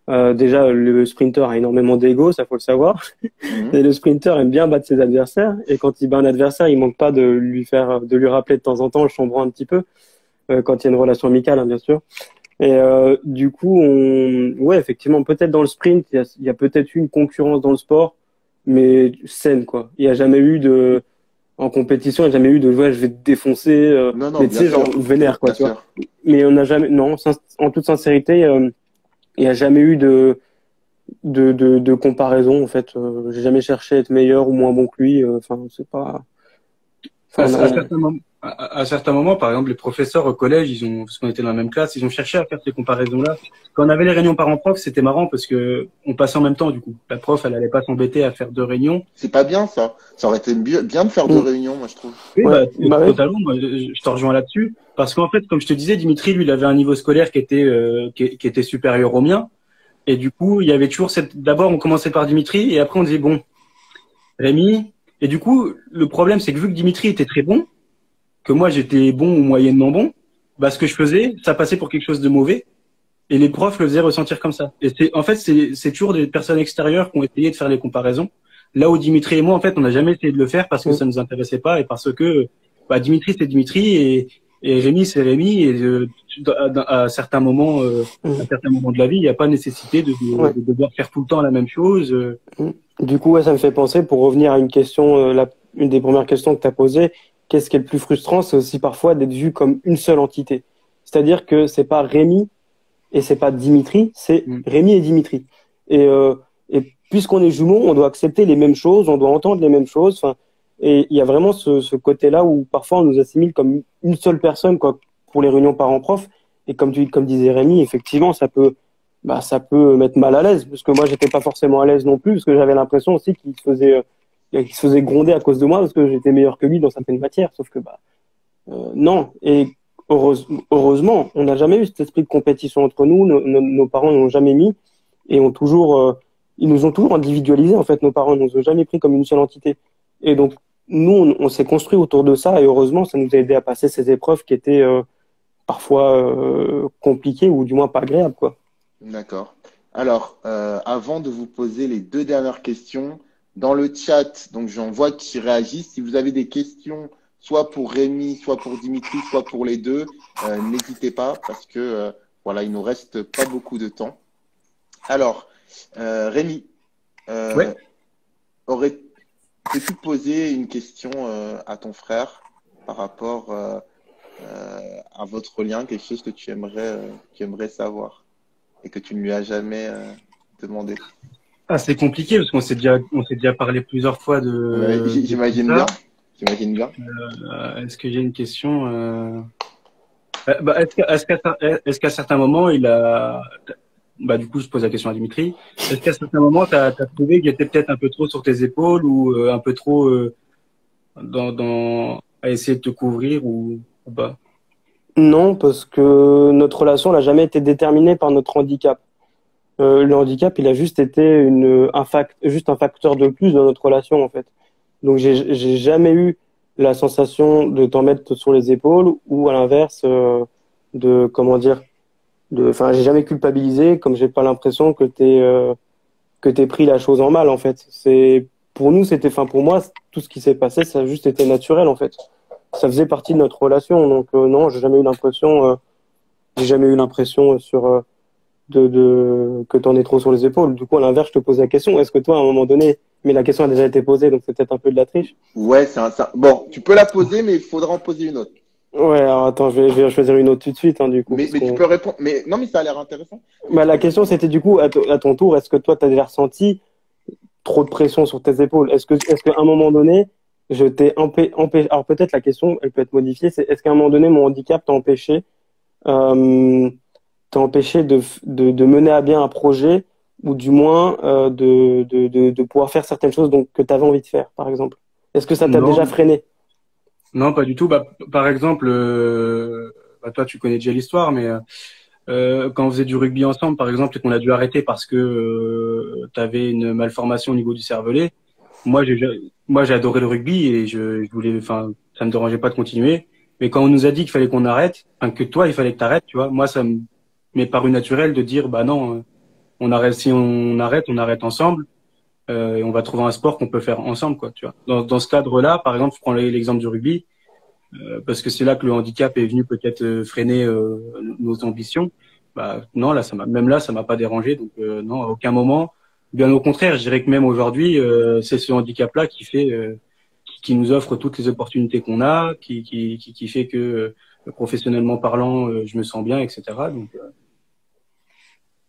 déjà, le sprinter a énormément d'ego, ça faut le savoir. Et le sprinter aime bien battre ses adversaires. Et quand il bat un adversaire, il manque pas de lui rappeler de temps en temps, le chambrant un petit peu, quand il y a une relation amicale, hein, bien sûr. Et du coup, ouais, effectivement, peut-être dans le sprint, il y a peut-être une concurrence dans le sport, mais saine, quoi. Il y a jamais eu en compétition, il n'y a jamais eu de ouais, je vais te défoncer, Non, mais tu sais, genre vénère, quoi, tu vois. Mais on n'a jamais, non, en toute sincérité, il n'y a jamais eu de comparaison, en fait. J'ai jamais cherché à être meilleur ou moins bon que lui. Enfin, c'est pas. À certains moments, par exemple, les professeurs au collège, parce qu'on était dans la même classe, ils ont cherché à faire ces comparaisons-là. Quand on avait les réunions parents-prof, c'était marrant parce que on passait en même temps, du coup. La prof, elle allait pas s'embêter à faire 2 réunions. C'est pas bien, ça. Ça aurait été bien de faire 2 réunions, moi, je trouve. Oui, totalement. Moi, je te rejoins là-dessus. Parce qu'en fait, comme je te disais, Dimitri, lui, il avait un niveau scolaire qui était supérieur au mien. Et du coup, il y avait toujours d'abord, on commençait par Dimitri et après on disait, bon, Rémi. Et du coup, le problème, c'est que vu que Dimitri était très bon, que moi j'étais bon ou moyennement bon, bah ce que je faisais, ça passait pour quelque chose de mauvais, et les profs le faisaient ressentir comme ça. Et c'est toujours des personnes extérieures qui ont essayé de faire les comparaisons. Là où Dimitri et moi, en fait, on n'a jamais essayé de le faire parce que ça nous intéressait pas, et parce que Dimitri c'est Dimitri et Rémi c'est Rémi, et à certains moments de la vie, il n'y a pas nécessité de devoir faire tout le temps la même chose. Du coup, ouais, ça me fait penser, pour revenir à une question, une des premières questions que tu as posées, qu'est-ce qui est le plus frustrant, c'est aussi parfois d'être vu comme une seule entité. C'est-à-dire que c'est pas Rémi et c'est pas Dimitri, c'est Rémi et Dimitri. Et puisqu'on est jumeaux, on doit accepter les mêmes choses, on doit entendre les mêmes choses. Enfin, et il y a vraiment ce côté-là où parfois on nous assimile comme une seule personne, quoi, pour les réunions parents-prof. Et comme disait Rémi, effectivement, ça peut mettre mal à l'aise, parce que moi j'étais pas forcément à l'aise non plus, parce que j'avais l'impression aussi qu'il se faisait gronder à cause de moi, parce que j'étais meilleur que lui dans certaines matières. Sauf que non. Et heureusement, on n'a jamais eu cet esprit de compétition entre nous. Nos parents n'ont jamais mis, et ils nous ont toujours individualisés, en fait. Nos parents ne nous ont jamais pris comme une seule entité. Et donc nous, on s'est construit autour de ça, et heureusement, ça nous a aidé à passer ces épreuves qui étaient parfois compliquées, ou du moins pas agréables, quoi. D'accord. Alors, avant de vous poser les 2 dernières questions, dans le chat, donc j'en vois qui réagissent. Si vous avez des questions, soit pour Rémi, soit pour Dimitri, soit pour les deux, n'hésitez pas, parce que voilà, il nous reste pas beaucoup de temps. Alors, Rémi, Ouais. aurais-tu poser une question à ton frère par rapport à votre lien, quelque chose que tu aimerais savoir et que tu ne lui as jamais demandé? Ah, c'est compliqué parce qu'on s'est déjà parlé plusieurs fois de. Ouais, j'imagine bien. J'imagine bien. Est-ce que j'ai une question est-ce qu'à certains moments il a. Du coup, je pose la question à Dimitri. Est-ce qu'à certains moments, t'as trouvé qu'il était peut-être un peu trop sur tes épaules, ou un peu trop à essayer de te couvrir, ou pas? Non, parce que notre relation n'a jamais été déterminée par notre handicap. Le handicap, il a juste été juste un facteur de plus dans notre relation, en fait. Donc j'ai jamais eu la sensation de t'en mettre sur les épaules ou à l'inverse enfin, j'ai jamais culpabilisé, comme j'ai pas l'impression que t'aies pris la chose en mal, en fait. Pour moi, tout ce qui s'est passé, ça a juste été naturel, en fait. Ça faisait partie de notre relation, donc non, j'ai jamais eu l'impression que t'en aies trop sur les épaules. Du coup, à l'inverse, je te pose la question, est-ce que toi, à un moment donné, mais la question a déjà été posée, donc c'est peut-être un peu de la triche. Ouais, bon, tu peux la poser, mais il faudra en poser une autre. Ouais, alors attends, je vais choisir une autre tout de suite, hein, du coup. Mais tu peux répondre. Mais non, mais ça a l'air intéressant. Bah, la question, c'était du coup, à ton tour, est-ce que toi, t'as déjà ressenti trop de pression sur tes épaules? Est-ce qu'à un moment donné, je t'ai empêché, alors peut-être la question, elle peut être modifiée, c'est est-ce qu'à un moment donné, mon handicap euh, t'a empêché de mener à bien un projet ou du moins de pouvoir faire certaines choses donc, que tu avais envie de faire, par exemple? Est-ce que ça t'a déjà Non, freiné? non, pas du tout. Bah, par exemple, bah, toi, tu connais déjà l'histoire, mais quand on faisait du rugby ensemble, par exemple, et qu'on a dû arrêter parce que tu avais une malformation au niveau du cervelet, moi, j'ai adoré le rugby et je voulais, enfin, ça me dérangeait pas de continuer. Mais quand on nous a dit qu'il fallait qu'on arrête, enfin, que toi, il fallait que t'arrêtes, tu vois, moi, ça m'est paru naturel de dire, bah non, on arrête, si on arrête ensemble, et on va trouver un sport qu'on peut faire ensemble, quoi, tu vois. Dans ce cadre-là, par exemple, je prends l'exemple du rugby, parce que c'est là que le handicap est venu peut-être freiner nos ambitions. Bah non, là, même là, ça m'a pas dérangé, donc non, à aucun moment. Bien au contraire, je dirais que même aujourd'hui, c'est ce handicap-là qui nous offre toutes les opportunités qu'on a, qui fait que professionnellement parlant, je me sens bien, etc. Donc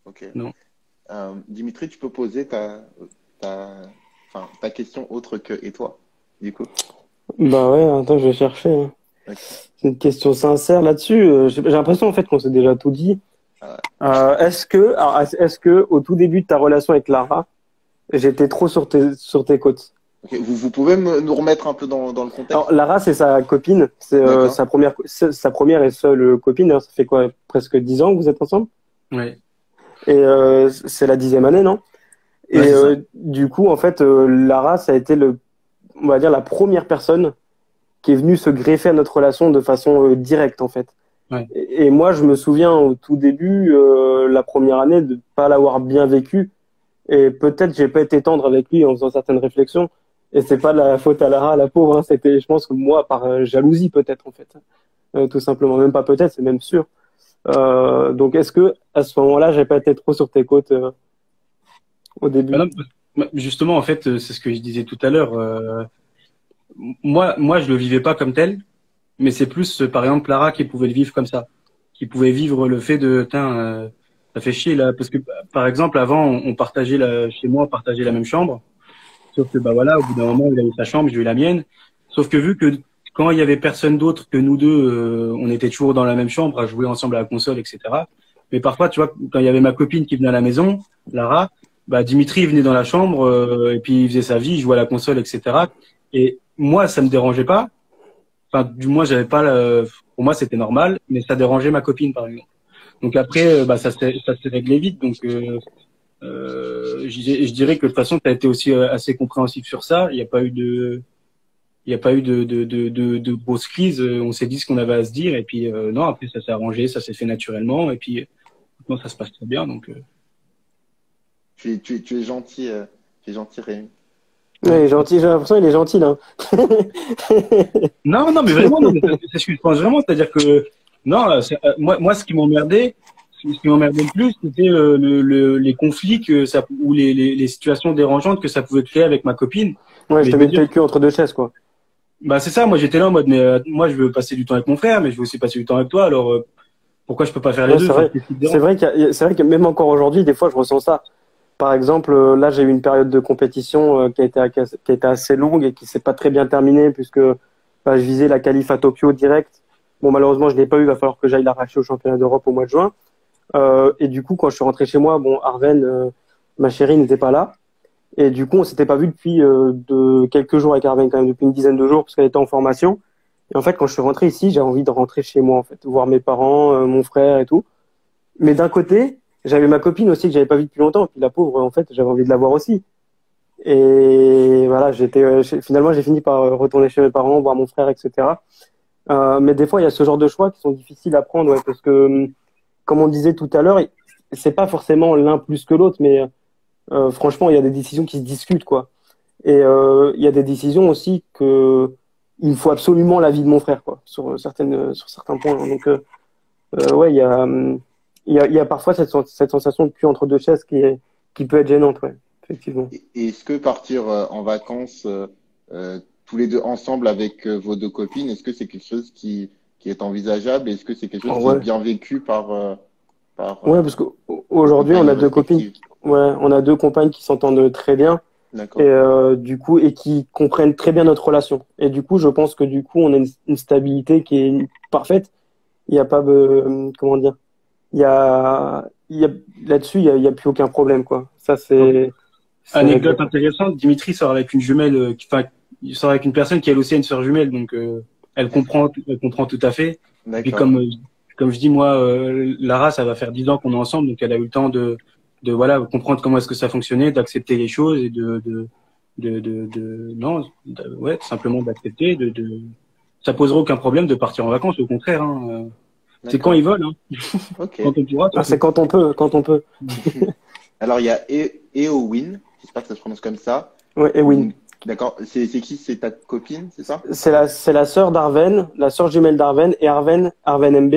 Ok. non. Dimitri, tu peux poser ta question autre que et toi, du coup. Bah ouais, attends, je vais chercher, hein. Ok. C'est une question sincère là-dessus. J'ai l'impression en fait qu'on s'est déjà tout dit. Ah, Est-ce que au tout début de ta relation avec Lara, j'étais trop sur tes côtes? ok. Vous pouvez nous remettre un peu dans le contexte? Alors Lara, c'est sa copine, c'est D'accord. sa première et seule copine. Hein. Ça fait quoi, presque 10 ans que vous êtes ensemble? Ouais. Et c'est la 10e année, non? Et Ouais, c'est ça. du coup, en fait, Lara, ça a été on va dire la première personne qui est venue se greffer à notre relation de façon directe, en fait. Ouais. Et moi, je me souviens au tout début, la première année, de pas l'avoir bien vécu. Et peut-être j'ai pas été tendre avec lui en faisant certaines réflexions. Et c'est pas de la faute à Lara, la pauvre. Hein. C'était, je pense que moi, par jalousie peut-être, en fait. Tout simplement, même pas peut-être, c'est même sûr. Donc, est-ce que à ce moment-là, j'ai pas été trop sur tes côtes au Bah début? non, justement, en fait, c'est ce que je disais tout à l'heure. Moi, je le vivais pas comme tel, mais c'est plus, par exemple, Lara qui pouvait le vivre comme ça, qui pouvait vivre le fait de, ça fait chier là, parce que par exemple, avant, on partageait chez moi, on partageait la même chambre, sauf que bah voilà, au bout d'un moment, il a eu sa chambre, j'ai eu la mienne, sauf que vu que quand il y avait personne d'autre que nous deux, on était toujours dans la même chambre à jouer ensemble à la console, etc. Mais parfois, tu vois, quand il y avait ma copine qui venait à la maison, Lara, bah Dimitri venait dans la chambre et puis il faisait sa vie, il jouait à la console, etc. Et moi, ça me dérangeait pas. Enfin, du moins, j'avais pas pour moi, c'était normal, mais ça dérangeait ma copine, par exemple. Donc après, bah, ça s'est réglé vite. Donc, je dirais que de toute façon, tu as été aussi assez compréhensif sur ça. Il n'y a pas eu de grosses crises. On s'est dit ce qu'on avait à se dire. Et puis, non, après, ça s'est arrangé, ça s'est fait naturellement. Et puis, maintenant, ça se passe très bien. Donc, Tu es gentil, Rémi. Ouais, il est gentil, j'ai l'impression qu'il est gentil là. non, non, mais vraiment, non, mais c'est ce que je pense vraiment. C'est-à-dire que, non, moi, ce qui m'emmerdait, le plus, c'était les conflits ou les situations dérangeantes que ça pouvait créer avec ma copine. Ouais, je Mais te je veux mettais dire, le cul entre deux chaises, quoi. bah c'est ça. Moi, j'étais là en mode, mais moi, je veux passer du temps avec mon frère, mais je veux aussi passer du temps avec toi. Alors, pourquoi je peux pas faire les Ouais, deux? c'est Enfin, vrai. qu'est-ce qui te C'est dérange? vrai c'est vrai que même encore aujourd'hui, des fois, je ressens ça. Par exemple, là, j'ai eu une période de compétition qui a été assez longue et qui s'est pas très bien terminée puisque bah, je visais la qualif à Tokyo direct. Bon, malheureusement, je l'ai pas eu. Il va falloir que j'aille l'arracher au championnat d'Europe au mois de juin. Et du coup, quand je suis rentré chez moi, bon, Arven, ma chérie, n'était pas là. Et du coup, on s'était pas vu depuis de quelques jours avec Arven, quand même, depuis une dizaine de jours, parce qu'elle était en formation. Et en fait, quand je suis rentré ici, j'ai envie de rentrer chez moi, en fait, voir mes parents, mon frère et tout. Mais d'un côté, j'avais ma copine aussi que j'avais pas vue depuis longtemps. Et puis la pauvre, en fait, j'avais envie de la voir aussi. Et voilà, finalement, j'ai fini par retourner chez mes parents, voir mon frère, etc. Mais des fois, il y a ce genre de choix qui sont difficiles à prendre, ouais, parce que, comme on disait tout à l'heure, c'est pas forcément l'un plus que l'autre, mais franchement, il y a des décisions qui se discutent, quoi. Et il y a des décisions aussi que il me faut absolument l'avis de mon frère, quoi, sur certains points. Donc, ouais, il y a parfois cette sensation de cul entre deux chaises qui peut être gênante, ouais, effectivement. Et est-ce que partir en vacances tous les deux ensemble avec vos deux copines, est-ce que c'est quelque chose qui est envisageable? Est-ce que c'est quelque chose qui est Ouais. bien vécu par Ouais, parce qu'aujourd'hui, on a deux copines. Ouais, on a deux compagnes qui s'entendent très bien D'accord. et du coup et qui comprennent très bien notre relation. Et du coup, je pense que du coup, on a une stabilité qui est parfaite. Il n'y a pas de comment dire. Il y a là-dessus, il y a plus aucun problème, quoi. Ça, c'est Anecdote intéressante, Dimitri sort avec une jumelle, enfin, il sort avec une personne qui elle aussi a une sœur jumelle, donc elle comprend tout à fait. Et puis D'accord. comme je dis moi, Lara, ça va faire 10 ans qu'on est ensemble, donc elle a eu le temps de voilà comprendre comment est-ce que ça fonctionnait, d'accepter les choses et ouais, simplement d'accepter, ça poserait aucun problème de partir en vacances, au contraire. Hein. C'est quand D'accord. ils veulent, hein. Ok. Quand on pourra. Ah, c'est quand on peut, quand on peut. Alors, il y a Eowyn, j'espère que ça se prononce comme ça. Ouais, et oui. D'accord. C'est qui? C'est ta copine, c'est ça? C'est la sœur d'Arven, la sœur jumelle d'Arven, et Arven MB,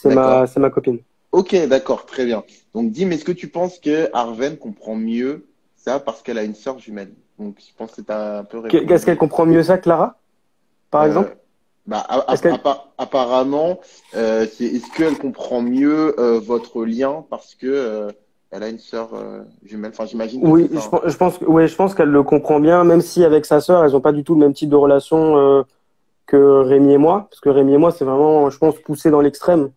D'accord. c'est ma copine. Ok, d'accord, très bien. Donc, Dim, est-ce que tu penses que Arven comprend mieux ça parce qu'elle a une sœur jumelle? Donc, je pense que tu as un peu répondu. Qu'est-ce qu'elle comprend mieux ça que Clara, par exemple? Bah, Est-ce qu'elle... apparemment, est-ce qu'elle comprend mieux votre lien parce que elle a une sœur jumelle? Enfin, j'imagine que Oui, c'est ça. Hein. je pense qu'elle le comprend bien, même si avec sa sœur, elles ont pas du tout le même type de relation que Rémi et moi, parce que Rémi et moi, c'est vraiment, je pense, poussé dans l'extrême.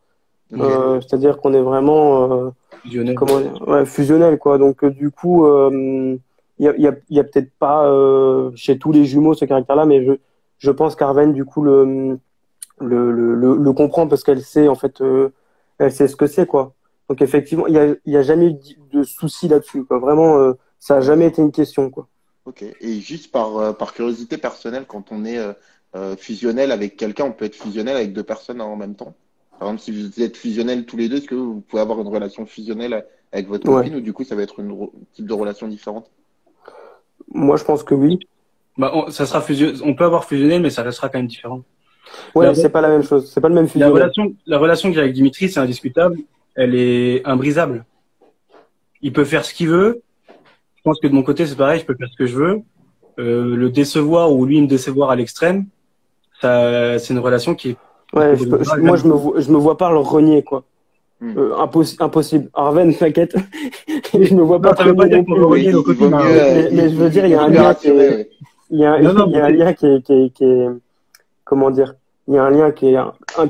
Ok. C'est-à-dire qu'on est vraiment Fusionnel. comment dire, ouais, fusionnel, quoi. Donc du coup, il y a peut-être pas chez tous les jumeaux ce caractère-là, mais je pense qu'Arven du coup le comprend parce qu'elle sait en fait, elle sait ce que c'est, quoi. Donc effectivement, il y a jamais eu de souci là-dessus, quoi. Vraiment, ça a jamais été une question, quoi. Ok. Et juste par curiosité personnelle, quand on est fusionnel avec quelqu'un, on peut être fusionnel avec deux personnes en même temps. Par exemple, si vous êtes fusionnel tous les deux, est-ce que vous pouvez avoir une relation fusionnelle avec votre Ouais. copine ou du coup ça va être une type de relation différente? Moi, je pense que oui. Bah, ça sera on peut avoir fusionné, mais ça restera quand même différent. Ouais, La, c'est pas la même chose. C'est pas le même fusionnel. la relation que j'ai avec Dimitri, c'est indiscutable. Elle est imbrisable. Il peut faire ce qu'il veut. Je pense que de mon côté, c'est pareil. Je peux faire ce que je veux. Le décevoir ou lui me décevoir à l'extrême, ça, c'est une relation qui est. Ouais, moi, je me vois pas le renier, quoi. Impossible. Arven, t'inquiète. Je me vois pas Non, ça veut pas dire qu'on veut renier nos copines. Mais je veux dire, il y a un lien qui est, il y a un lien qui est, comment dire, il y a un lien qui est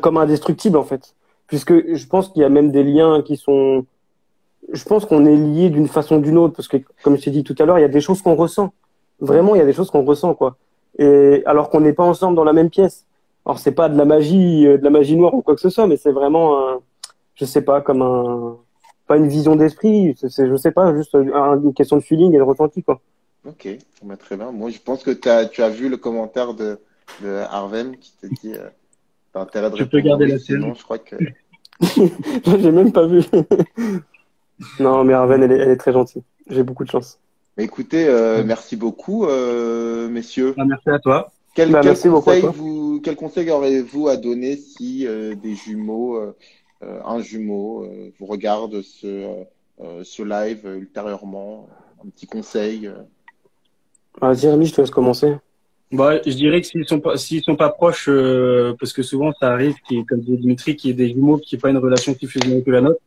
comme indestructible, en fait. Puisque je pense qu'il y a même des liens qui sont, je pense qu'on est liés d'une façon ou d'une autre, parce que, comme je t'ai dit tout à l'heure, il y a des choses qu'on ressent. Vraiment, il y a des choses qu'on ressent, quoi. Et alors qu'on n'est pas ensemble dans la même pièce. Alors, c'est pas de la magie noire ou quoi que ce soit, mais c'est vraiment je sais pas, pas une vision d'esprit, je sais pas, juste une question de feeling et de ressenti, quoi. Ok, bah, très bien. Moi, je pense que tu as vu le commentaire de Arven qui te dit t'as intérêt de Je peux répondre garder oui, la sinon scène. je crois que. J'ai même pas vu. Non, mais Arven, elle est très gentille. J'ai beaucoup de chance. Mais écoutez, merci beaucoup, messieurs. Ah, merci à toi. Merci beaucoup à toi. Quel conseil aurez-vous à donner si des jumeaux, un jumeau, vous regarde ce live ultérieurement? Un petit conseil. Jérémy, je te laisse commencer. Bah, je dirais que s'ils sont pas proches, parce que souvent ça arrive, comme dit Dimitri, qu'il y ait des jumeaux qui n'aient pas une relation qui fusionnelle que la nôtre,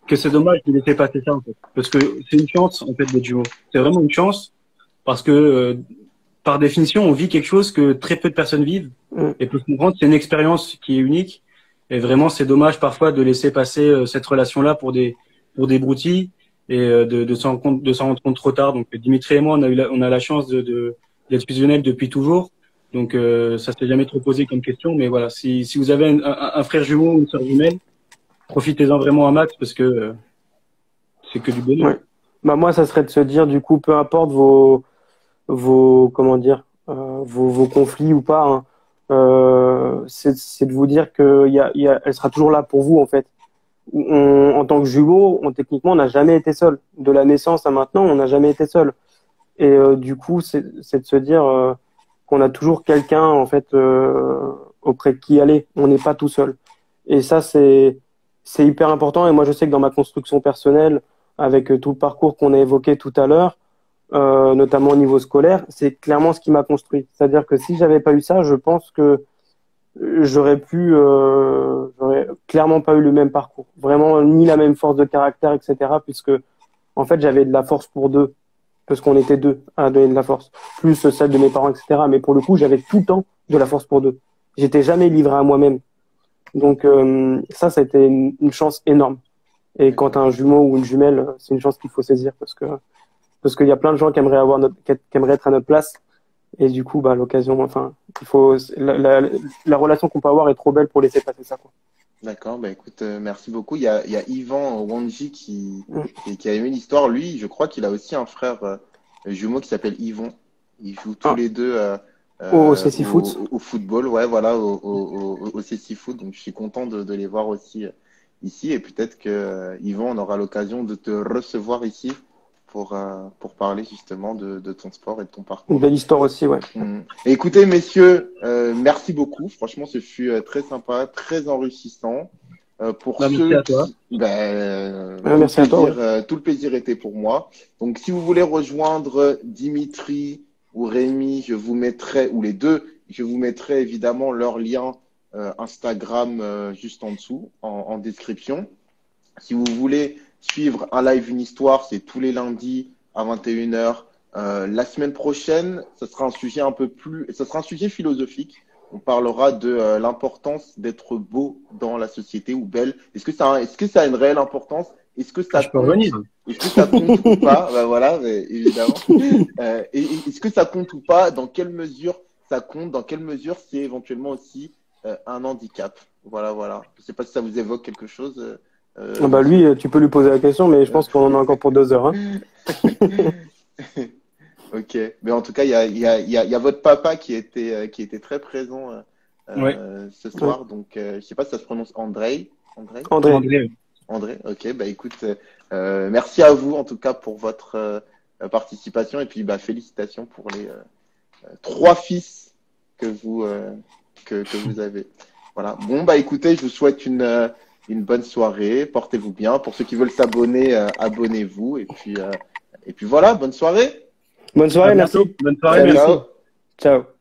que c'est dommage de laisser passer ça, en fait. Parce que c'est une chance, en fait, d'être jumeaux. C'est vraiment une chance, parce que, par définition, on vit quelque chose que très peu de personnes vivent. Et pour comprendre, c'est une expérience qui est unique. Et vraiment, c'est dommage parfois de laisser passer cette relation-là pour des broutilles et de s'en rendre compte trop tard. Donc, Dimitri et moi, on a la chance d'être fusionnels depuis toujours. Donc, ça s'est jamais trop posé comme question. Mais voilà, si vous avez un frère jumeau ou une sœur jumelle, profitez-en vraiment à max parce que c'est que du bonheur. Bah moi, ça serait de se dire, du coup, peu importe comment dire, vos conflits ou pas, hein, c'est de vous dire que elle sera toujours là pour vous, en fait. En tant que jumeaux, techniquement, on n'a jamais été seul. De la naissance à maintenant, on n'a jamais été seul. Et du coup, c'est de se dire qu'on a toujours quelqu'un, en fait, auprès de qui aller. On n'est pas tout seul. Et ça, c'est hyper important. Et moi, je sais que dans ma construction personnelle, avec tout le parcours qu'on a évoqué tout à l'heure, notamment au niveau scolaire, c'est clairement ce qui m'a construit. C'est-à-dire que si j'avais pas eu ça, je pense que j'aurais clairement pas eu le même parcours. Vraiment, ni la même force de caractère, etc. Puisque, en fait, j'avais de la force pour deux. Parce qu'on était deux à donner de la force. Plus celle de mes parents, etc. Mais pour le coup, j'avais tout le temps de la force pour deux. J'étais jamais livré à moi-même. Donc, ça a été une chance énorme. Et quand t'as un jumeau ou une jumelle, c'est une chance qu'il faut saisir parce qu'il y a plein de gens qui aimeraient être à notre place. Et du coup, bah, l'occasion, enfin, la relation qu'on peut avoir est trop belle pour laisser passer ça, quoi. D'accord, bah écoute, merci beaucoup. Il y a Yvan Wanji Mm. qui a aimé l'histoire. Lui, je crois qu'il a aussi un frère jumeau qui s'appelle Yvon. Ils jouent tous Ah, les deux au CC Foot. au football, ouais, voilà, au CC Foot. Donc, je suis content de les voir aussi ici. Et peut-être que Yvon, on aura l'occasion de te recevoir ici pour parler justement de ton sport et de ton Une parcours. belle histoire aussi, ouais. Écoutez, messieurs, merci beaucoup. Franchement, ce fut très sympa, très enrichissant. Pour Bah, merci ceux à toi. qui, Merci à toi, ouais. tout le plaisir était pour moi. Donc, si vous voulez rejoindre Dimitri ou Rémi, je vous mettrai, ou les deux, je vous mettrai évidemment leur lien Instagram juste en dessous, en description. Si vous voulez suivre un live, une histoire, c'est tous les lundis à 21h. La semaine prochaine, ce sera un sujet ce sera un sujet philosophique. On parlera de l'importance d'être beau dans la société ou belle. Est-ce que ça a une réelle importance? Est-ce que ça Je peux compte? revenir. Est-ce que ça compte ou pas? Ben voilà, évidemment. Est-ce que ça compte ou pas? Dans quelle mesure ça compte? Dans quelle mesure c'est éventuellement aussi un handicap? Voilà, voilà. Je ne sais pas si ça vous évoque quelque chose. Ah bah lui, tu peux lui poser la question, mais je pense qu'on en a encore pour 2 heures, hein. Ok, mais en tout cas, il y a votre papa qui était très présent Ouais. ce soir. Donc, je sais pas si ça se prononce André. André? André, André. André, ok, bah écoute, merci à vous en tout cas pour votre participation et puis bah, félicitations pour les 3 fils que que vous avez. Voilà. Bon, bah écoutez, je vous souhaite une bonne soirée. Portez-vous bien. Pour ceux qui veulent s'abonner, abonnez-vous. Et puis voilà, bonne soirée. bonne À soirée, merci. bientôt. Bonne soirée. Salut. Merci. Ciao. Ciao.